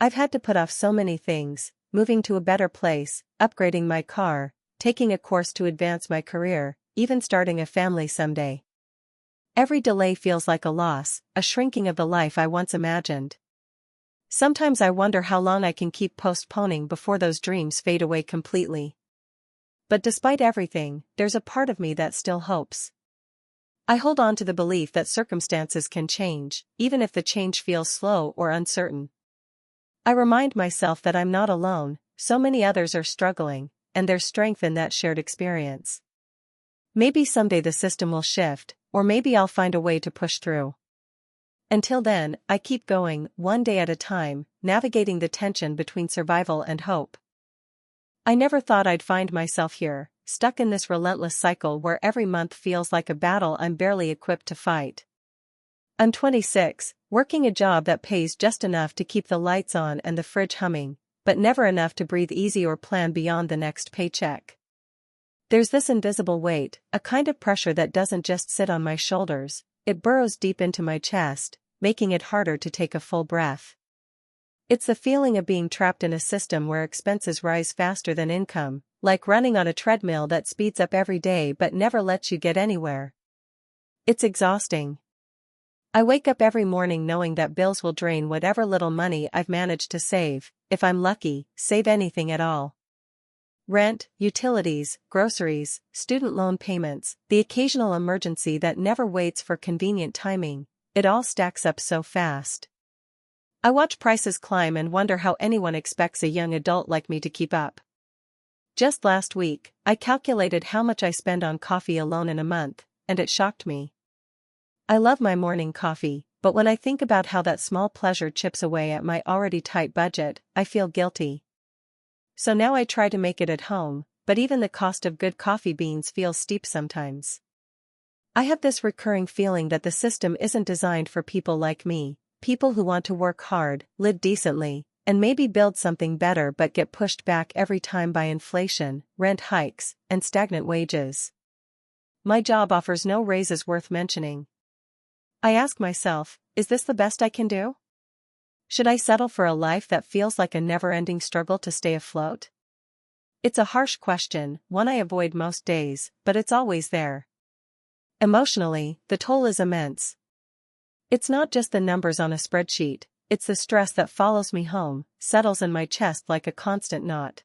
I've had to put off so many things: moving to a better place, upgrading my car, taking a course to advance my career, even starting a family someday. Every delay feels like a loss, a shrinking of the life I once imagined. Sometimes I wonder how long I can keep postponing before those dreams fade away completely. But despite everything, there's a part of me that still hopes. I hold on to the belief that circumstances can change, even if the change feels slow or uncertain. I remind myself that I'm not alone, so many others are struggling, and there's strength in that shared experience. Maybe someday the system will shift, or maybe I'll find a way to push through. Until then, I keep going, one day at a time, navigating the tension between survival and hope. I never thought I'd find myself here, stuck in this relentless cycle where every month feels like a battle I'm barely equipped to fight. I'm 26, working a job that pays just enough to keep the lights on and the fridge humming, but never enough to breathe easy or plan beyond the next paycheck. There's this invisible weight, a kind of pressure that doesn't just sit on my shoulders, it burrows deep into my chest, making it harder to take a full breath. It's the feeling of being trapped in a system where expenses rise faster than income, like running on a treadmill that speeds up every day but never lets you get anywhere. It's exhausting. I wake up every morning knowing that bills will drain whatever little money I've managed to save, if I'm lucky, save anything at all. Rent, utilities, groceries, student loan payments, the occasional emergency that never waits for convenient timing, it all stacks up so fast. I watch prices climb and wonder how anyone expects a young adult like me to keep up. Just last week, I calculated how much I spend on coffee alone in a month, and it shocked me. I love my morning coffee, but when I think about how that small pleasure chips away at my already tight budget, I feel guilty. So now I try to make it at home, but even the cost of good coffee beans feels steep sometimes. I have this recurring feeling that the system isn't designed for people like me, people who want to work hard, live decently, and maybe build something better but get pushed back every time by inflation, rent hikes, and stagnant wages. My job offers no raises worth mentioning. I ask myself, is this the best I can do? Should I settle for a life that feels like a never-ending struggle to stay afloat? It's a harsh question, one I avoid most days, but it's always there. Emotionally, the toll is immense. It's not just the numbers on a spreadsheet, it's the stress that follows me home, settles in my chest like a constant knot.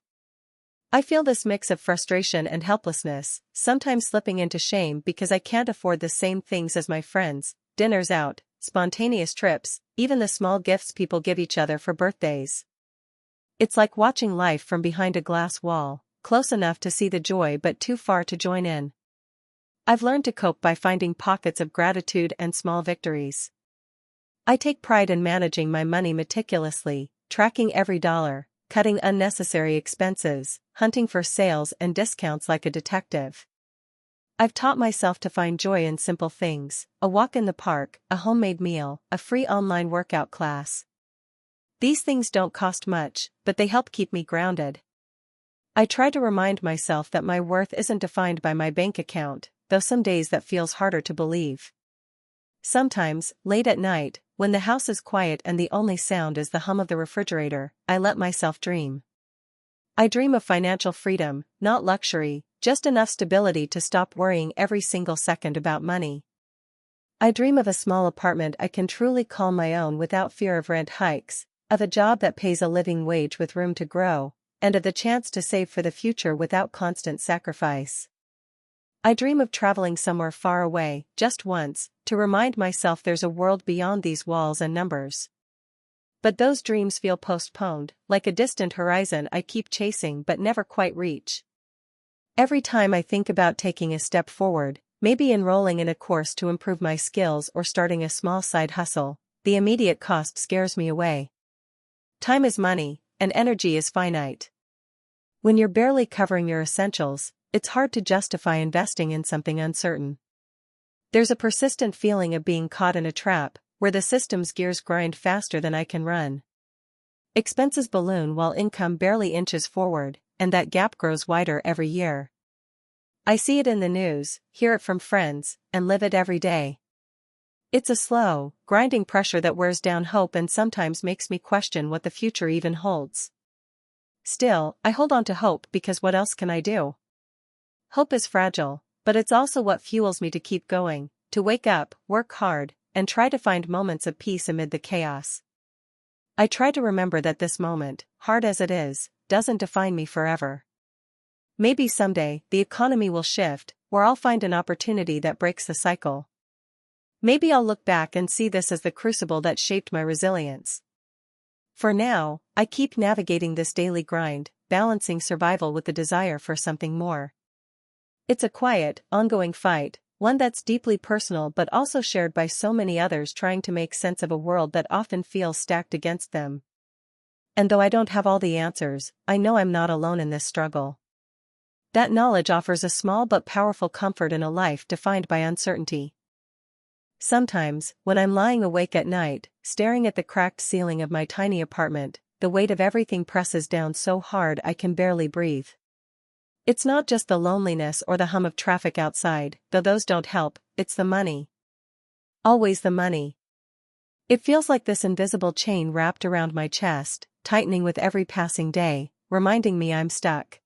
I feel this mix of frustration and helplessness, sometimes slipping into shame because I can't afford the same things as my friends, dinners out, spontaneous trips, even the small gifts people give each other for birthdays. It's like watching life from behind a glass wall, close enough to see the joy but too far to join in. I've learned to cope by finding pockets of gratitude and small victories. I take pride in managing my money meticulously, tracking every dollar, cutting unnecessary expenses, hunting for sales and discounts like a detective. I've taught myself to find joy in simple things, a walk in the park, a homemade meal, a free online workout class. These things don't cost much, but they help keep me grounded. I try to remind myself that my worth isn't defined by my bank account, though some days that feels harder to believe. Sometimes, late at night, when the house is quiet and the only sound is the hum of the refrigerator, I let myself dream. I dream of financial freedom, not luxury, just enough stability to stop worrying every single second about money. I dream of a small apartment I can truly call my own without fear of rent hikes, of a job that pays a living wage with room to grow, and of the chance to save for the future without constant sacrifice. I dream of traveling somewhere far away, just once, to remind myself there's a world beyond these walls and numbers. But those dreams feel postponed, like a distant horizon I keep chasing but never quite reach. Every time I think about taking a step forward, maybe enrolling in a course to improve my skills or starting a small side hustle, the immediate cost scares me away. Time is money, and energy is finite. When you're barely covering your essentials, it's hard to justify investing in something uncertain. There's a persistent feeling of being caught in a trap, where the system's gears grind faster than I can run. Expenses balloon while income barely inches forward, and that gap grows wider every year. I see it in the news, hear it from friends, and live it every day. It's a slow, grinding pressure that wears down hope and sometimes makes me question what the future even holds. Still, I hold on to hope because what else can I do? Hope is fragile, but it's also what fuels me to keep going, to wake up, work hard, and try to find moments of peace amid the chaos. I try to remember that this moment, hard as it is, doesn't define me forever. Maybe someday, the economy will shift, or I'll find an opportunity that breaks the cycle. Maybe I'll look back and see this as the crucible that shaped my resilience. For now, I keep navigating this daily grind, balancing survival with the desire for something more. It's a quiet, ongoing fight, one that's deeply personal but also shared by so many others trying to make sense of a world that often feels stacked against them. And though I don't have all the answers, I know I'm not alone in this struggle. That knowledge offers a small but powerful comfort in a life defined by uncertainty. Sometimes, when I'm lying awake at night, staring at the cracked ceiling of my tiny apartment, the weight of everything presses down so hard I can barely breathe. It's not just the loneliness or the hum of traffic outside, though those don't help, it's the money. Always the money. It feels like this invisible chain wrapped around my chest, tightening with every passing day, reminding me I'm stuck.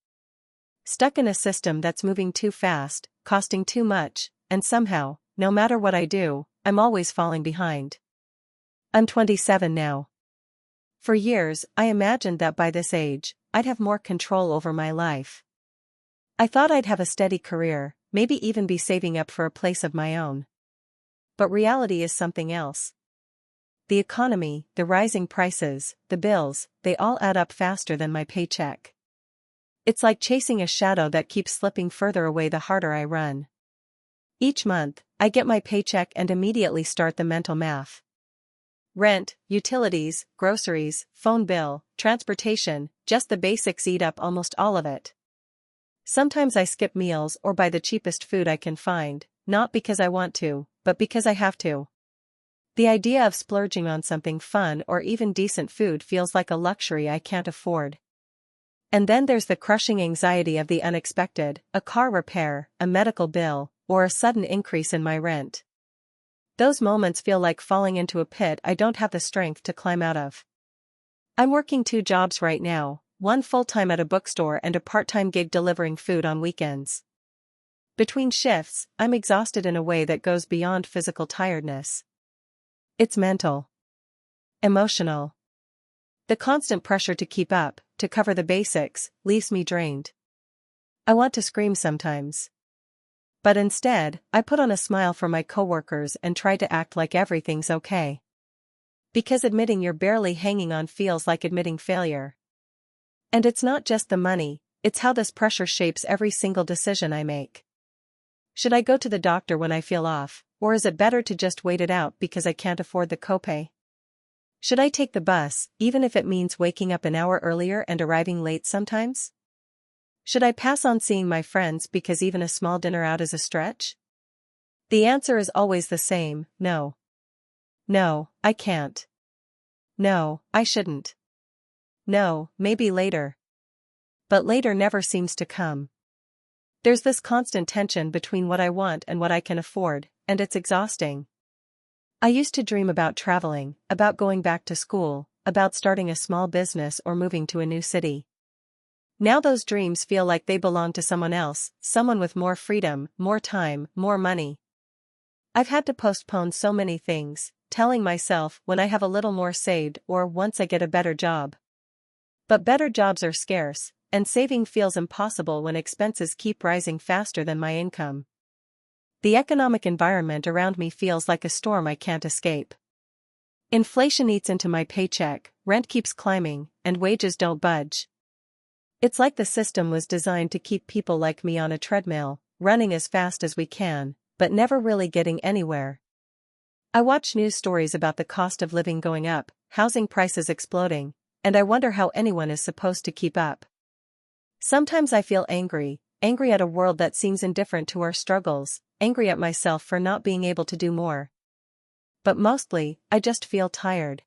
Stuck in a system that's moving too fast, costing too much, and somehow, no matter what I do, I'm always falling behind. I'm 27 now. For years, I imagined that by this age, I'd have more control over my life. I thought I'd have a steady career, maybe even be saving up for a place of my own. But reality is something else. The economy, the rising prices, the bills, they all add up faster than my paycheck. It's like chasing a shadow that keeps slipping further away the harder I run. Each month, I get my paycheck and immediately start the mental math. Rent, utilities, groceries, phone bill, transportation, just the basics eat up almost all of it. Sometimes I skip meals or buy the cheapest food I can find, not because I want to, but because I have to. The idea of splurging on something fun or even decent food feels like a luxury I can't afford. And then there's the crushing anxiety of the unexpected, a car repair, a medical bill, or a sudden increase in my rent. Those moments feel like falling into a pit I don't have the strength to climb out of. I'm working 2 jobs right now, one full-time at a bookstore and a part-time gig delivering food on weekends. Between shifts, I'm exhausted in a way that goes beyond physical tiredness. It's mental. Emotional. The constant pressure to keep up, to cover the basics, leaves me drained. I want to scream sometimes. But instead, I put on a smile for my coworkers and try to act like everything's okay. Because admitting you're barely hanging on feels like admitting failure. And it's not just the money, it's how this pressure shapes every single decision I make. Should I go to the doctor when I feel off, or is it better to just wait it out because I can't afford the copay? Should I take the bus, even if it means waking up an hour earlier and arriving late sometimes? Should I pass on seeing my friends because even a small dinner out is a stretch? The answer is always the same, no. No, I can't. No, I shouldn't. No, maybe later. But later never seems to come. There's this constant tension between what I want and what I can afford, and it's exhausting. I used to dream about traveling, about going back to school, about starting a small business or moving to a new city. Now those dreams feel like they belong to someone else, someone with more freedom, more time, more money. I've had to postpone so many things, telling myself when I have a little more saved or once I get a better job. But better jobs are scarce, and saving feels impossible when expenses keep rising faster than my income. The economic environment around me feels like a storm I can't escape. Inflation eats into my paycheck, rent keeps climbing, and wages don't budge. It's like the system was designed to keep people like me on a treadmill, running as fast as we can, but never really getting anywhere. I watch news stories about the cost of living going up, housing prices exploding, and I wonder how anyone is supposed to keep up. Sometimes I feel angry at a world that seems indifferent to our struggles, angry at myself for not being able to do more. But mostly, I just feel tired.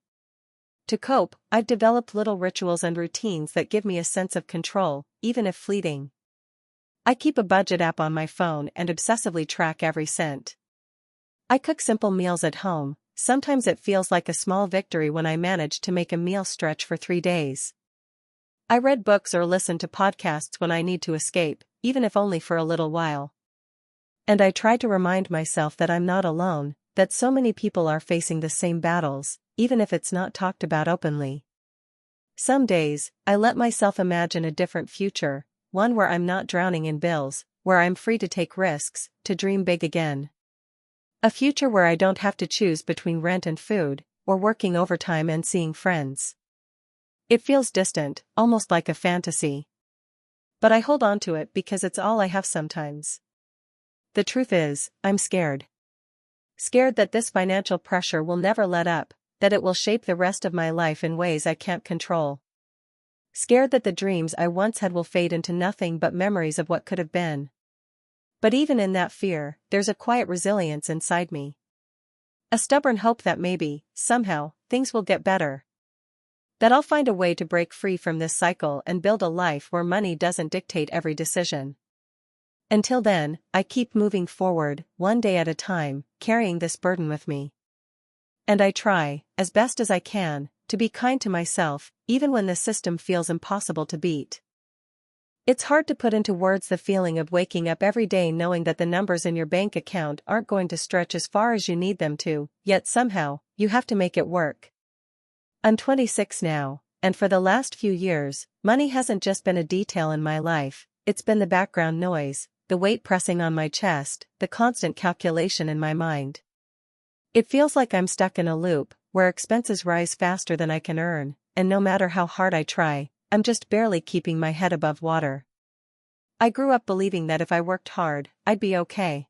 To cope, I've developed little rituals and routines that give me a sense of control, even if fleeting. I keep a budget app on my phone and obsessively track every cent. I cook simple meals at home. Sometimes it feels like a small victory when I manage to make a meal stretch for 3 days. I read books or listen to podcasts when I need to escape, even if only for a little while. And I try to remind myself that I'm not alone, that so many people are facing the same battles, even if it's not talked about openly. Some days, I let myself imagine a different future, one where I'm not drowning in bills, where I'm free to take risks, to dream big again. A future where I don't have to choose between rent and food, or working overtime and seeing friends. It feels distant, almost like a fantasy. But I hold on to it because it's all I have sometimes. The truth is, I'm scared. Scared that this financial pressure will never let up, that it will shape the rest of my life in ways I can't control. Scared that the dreams I once had will fade into nothing but memories of what could have been. But even in that fear, there's a quiet resilience inside me. A stubborn hope that maybe, somehow, things will get better. That I'll find a way to break free from this cycle and build a life where money doesn't dictate every decision. Until then, I keep moving forward, one day at a time, carrying this burden with me. And I try, as best as I can, to be kind to myself, even when the system feels impossible to beat. It's hard to put into words the feeling of waking up every day knowing that the numbers in your bank account aren't going to stretch as far as you need them to, yet somehow, you have to make it work. I'm 26 now, and for the last few years, money hasn't just been a detail in my life, it's been the background noise, the weight pressing on my chest, the constant calculation in my mind. It feels like I'm stuck in a loop, where expenses rise faster than I can earn, and no matter how hard I try, I'm just barely keeping my head above water. I grew up believing that if I worked hard, I'd be okay.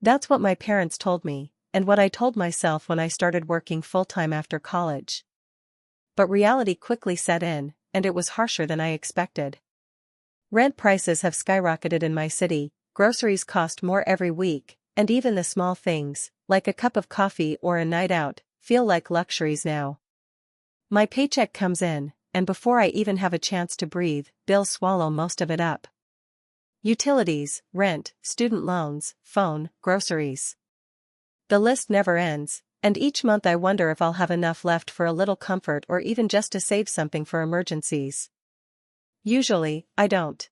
That's what my parents told me, and what I told myself when I started working full-time after college. But reality quickly set in, and it was harsher than I expected. Rent prices have skyrocketed in my city, groceries cost more every week, and even the small things, like a cup of coffee or a night out, feel like luxuries now. My paycheck comes in, and before I even have a chance to breathe, bills swallow most of it up. Utilities, rent, student loans, phone, groceries. The list never ends, and each month I wonder if I'll have enough left for a little comfort or even just to save something for emergencies. Usually, I don't.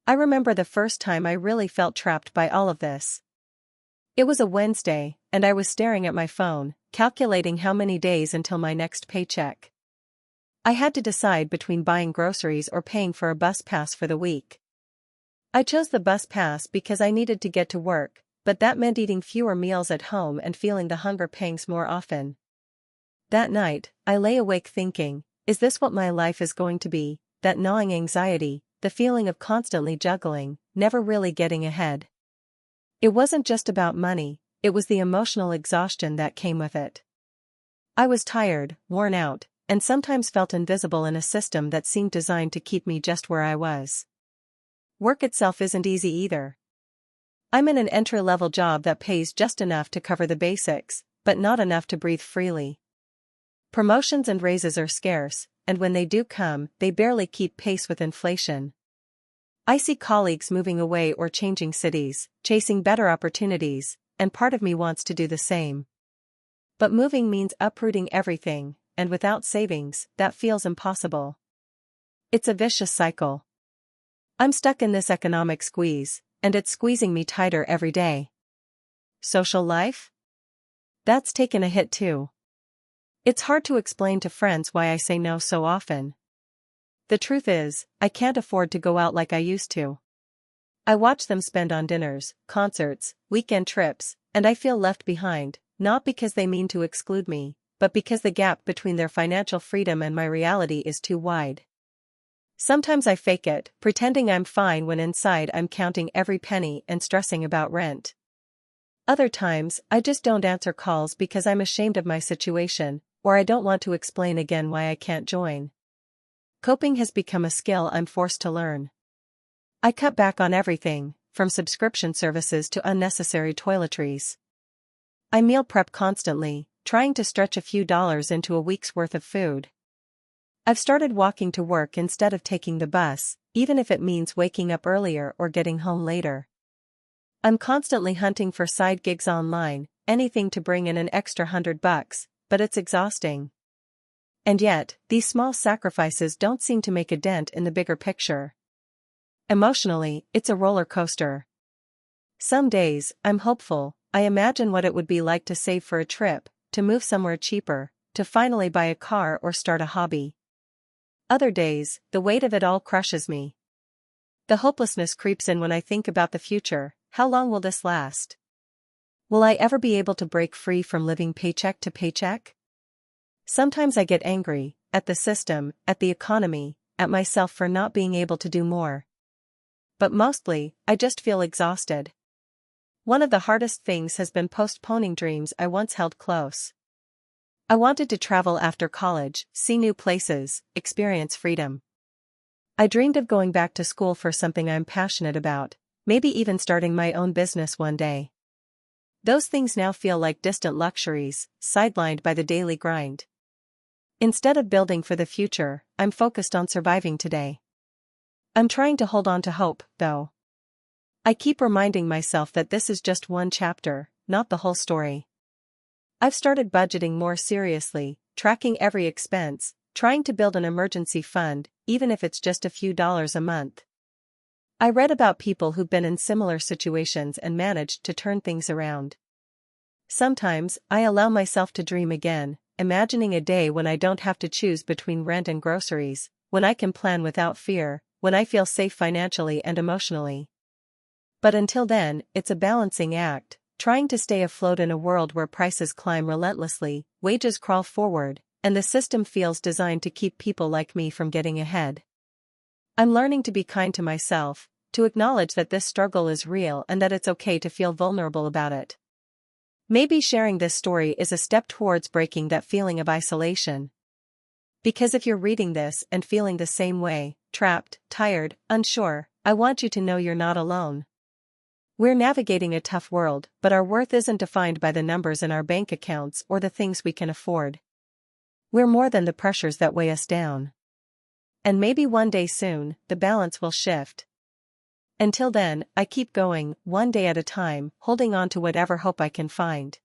I remember the first time I really felt trapped by all of this. It was a Wednesday, and I was staring at my phone, calculating how many days until my next paycheck. I had to decide between buying groceries or paying for a bus pass for the week. I chose the bus pass because I needed to get to work, but that meant eating fewer meals at home and feeling the hunger pangs more often. That night, I lay awake thinking, is this what my life is going to be? That gnawing anxiety, the feeling of constantly juggling, never really getting ahead. It wasn't just about money, it was the emotional exhaustion that came with it. I was tired, worn out, and sometimes felt invisible in a system that seemed designed to keep me just where I was. Work itself isn't easy either. I'm in an entry-level job that pays just enough to cover the basics, but not enough to breathe freely. Promotions and raises are scarce, and when they do come, they barely keep pace with inflation. I see colleagues moving away or changing cities, chasing better opportunities, and part of me wants to do the same. But moving means uprooting everything, and without savings, that feels impossible. It's a vicious cycle. I'm stuck in this economic squeeze, and it's squeezing me tighter every day. Social life? That's taken a hit too. It's hard to explain to friends why I say no so often. The truth is, I can't afford to go out like I used to. I watch them spend on dinners, concerts, weekend trips, and I feel left behind, not because they mean to exclude me, but because the gap between their financial freedom and my reality is too wide. Sometimes I fake it, pretending I'm fine when inside I'm counting every penny and stressing about rent. Other times, I just don't answer calls because I'm ashamed of my situation, or I don't want to explain again why I can't join. Coping has become a skill I'm forced to learn. I cut back on everything, from subscription services to unnecessary toiletries. I meal prep constantly, trying to stretch a few dollars into a week's worth of food. I've started walking to work instead of taking the bus, even if it means waking up earlier or getting home later. I'm constantly hunting for side gigs online, anything to bring in an extra $100, but it's exhausting. And yet, these small sacrifices don't seem to make a dent in the bigger picture. Emotionally, it's a roller coaster. Some days, I'm hopeful, I imagine what it would be like to save for a trip, to move somewhere cheaper, to finally buy a car or start a hobby. Other days, the weight of it all crushes me. The hopelessness creeps in when I think about the future. How long will this last? Will I ever be able to break free from living paycheck to paycheck? Sometimes I get angry, at the system, at the economy, at myself for not being able to do more. But mostly, I just feel exhausted. One of the hardest things has been postponing dreams I once held close. I wanted to travel after college, see new places, experience freedom. I dreamed of going back to school for something I'm passionate about, maybe even starting my own business one day. Those things now feel like distant luxuries, sidelined by the daily grind. Instead of building for the future, I'm focused on surviving today. I'm trying to hold on to hope, though. I keep reminding myself that this is just one chapter, not the whole story. I've started budgeting more seriously, tracking every expense, trying to build an emergency fund, even if it's just a few dollars a month. I read about people who've been in similar situations and managed to turn things around. Sometimes, I allow myself to dream again, imagining a day when I don't have to choose between rent and groceries, when I can plan without fear, when I feel safe financially and emotionally. But until then, it's a balancing act, trying to stay afloat in a world where prices climb relentlessly, wages crawl forward, and the system feels designed to keep people like me from getting ahead. I'm learning to be kind to myself, to acknowledge that this struggle is real and that it's okay to feel vulnerable about it. Maybe sharing this story is a step towards breaking that feeling of isolation. Because if you're reading this and feeling the same way, trapped, tired, unsure, I want you to know you're not alone. We're navigating a tough world, but our worth isn't defined by the numbers in our bank accounts or the things we can afford. We're more than the pressures that weigh us down. And maybe one day soon, the balance will shift. Until then, I keep going, one day at a time, holding on to whatever hope I can find.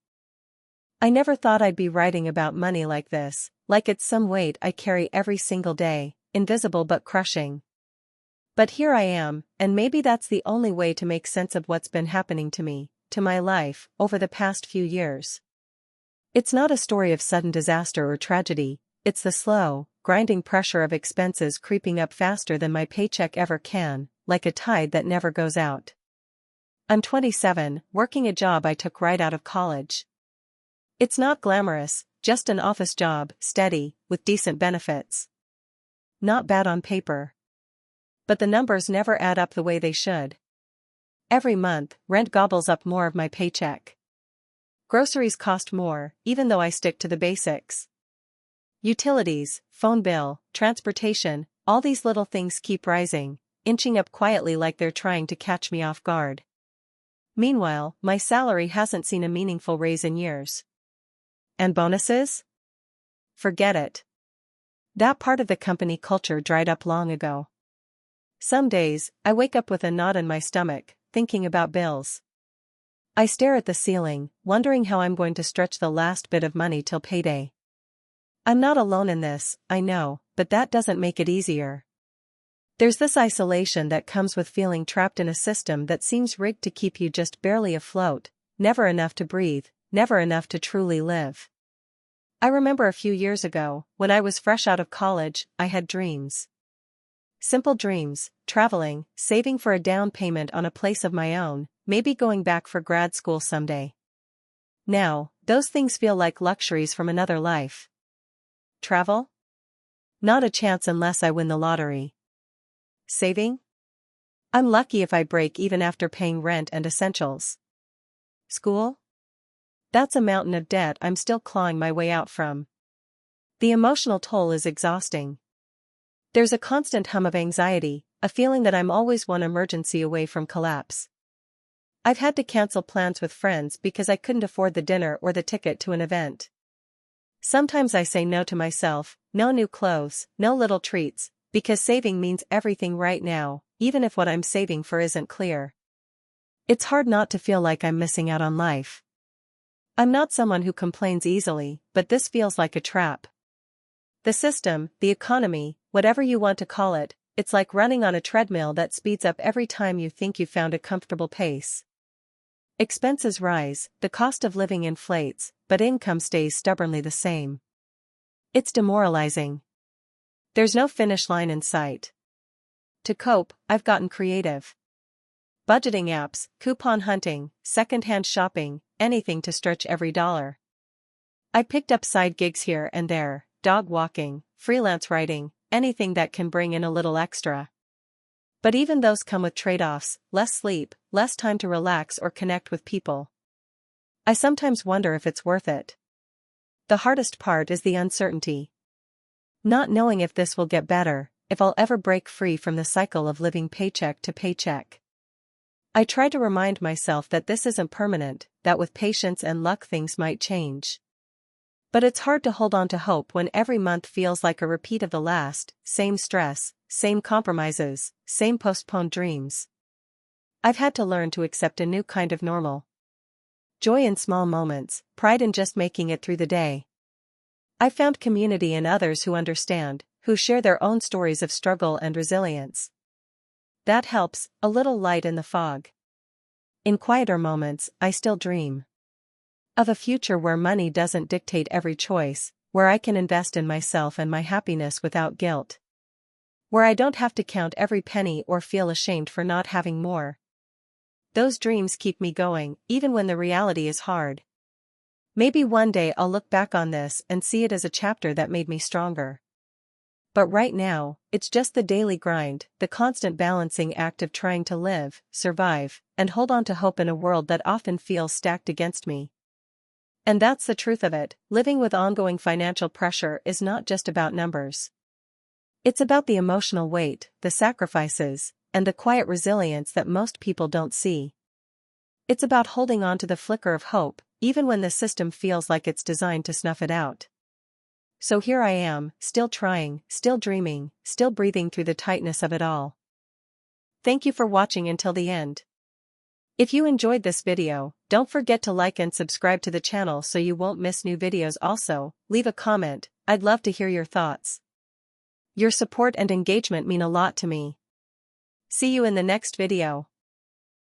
I never thought I'd be writing about money like this, like it's some weight I carry every single day, invisible but crushing. But here I am, and maybe that's the only way to make sense of what's been happening to me, to my life, over the past few years. It's not a story of sudden disaster or tragedy, it's the slow, grinding pressure of expenses creeping up faster than my paycheck ever can, like a tide that never goes out. I'm 27, working a job I took right out of college. It's not glamorous, just an office job, steady, with decent benefits. Not bad on paper. But the numbers never add up the way they should. Every month, rent gobbles up more of my paycheck. Groceries cost more, even though I stick to the basics. Utilities, phone bill, transportation, all these little things keep rising, inching up quietly like they're trying to catch me off guard. Meanwhile, my salary hasn't seen a meaningful raise in years. And bonuses? Forget it. That part of the company culture dried up long ago. Some days, I wake up with a knot in my stomach, thinking about bills. I stare at the ceiling, wondering how I'm going to stretch the last bit of money till payday. I'm not alone in this, I know, but that doesn't make it easier. There's this isolation that comes with feeling trapped in a system that seems rigged to keep you just barely afloat, never enough to breathe, never enough to truly live. I remember a few years ago, when I was fresh out of college, I had dreams. Simple dreams, traveling, saving for a down payment on a place of my own, maybe going back for grad school someday. Now, those things feel like luxuries from another life. Travel? Not a chance unless I win the lottery. Saving? I'm lucky if I break even after paying rent and essentials. School? That's a mountain of debt I'm still clawing my way out from. The emotional toll is exhausting. There's a constant hum of anxiety, a feeling that I'm always one emergency away from collapse. I've had to cancel plans with friends because I couldn't afford the dinner or the ticket to an event. Sometimes I say no to myself, no new clothes, no little treats, because saving means everything right now, even if what I'm saving for isn't clear. It's hard not to feel like I'm missing out on life. I'm not someone who complains easily, but this feels like a trap. The system, the economy, whatever you want to call it, it's like running on a treadmill that speeds up every time you think you've found a comfortable pace. Expenses rise, the cost of living inflates, but income stays stubbornly the same. It's demoralizing. There's no finish line in sight. To cope, I've gotten creative. Budgeting apps, coupon hunting, secondhand shopping, anything to stretch every dollar. I picked up side gigs here and there, dog walking, freelance writing, anything that can bring in a little extra. But even those come with trade-offs, less sleep, less time to relax or connect with people. I sometimes wonder if it's worth it. The hardest part is the uncertainty. Not knowing if this will get better, if I'll ever break free from the cycle of living paycheck to paycheck. I try to remind myself that this isn't permanent, that with patience and luck things might change. But it's hard to hold on to hope when every month feels like a repeat of the last, same stress, same compromises, same postponed dreams. I've had to learn to accept a new kind of normal. Joy in small moments, pride in just making it through the day. I've found community in others who understand, who share their own stories of struggle and resilience. That helps, a little light in the fog. In quieter moments, I still dream of a future where money doesn't dictate every choice, where I can invest in myself and my happiness without guilt. Where I don't have to count every penny or feel ashamed for not having more. Those dreams keep me going, even when the reality is hard. Maybe one day I'll look back on this and see it as a chapter that made me stronger. But right now, it's just the daily grind, the constant balancing act of trying to live, survive, and hold on to hope in a world that often feels stacked against me. And that's the truth of it, living with ongoing financial pressure is not just about numbers. It's about the emotional weight, the sacrifices, and the quiet resilience that most people don't see. It's about holding on to the flicker of hope, even when the system feels like it's designed to snuff it out. So here I am, still trying, still dreaming, still breathing through the tightness of it all. Thank you for watching until the end. If you enjoyed this video, don't forget to like and subscribe to the channel so you won't miss new videos. Also, leave a comment, I'd love to hear your thoughts. Your support and engagement mean a lot to me. See you in the next video.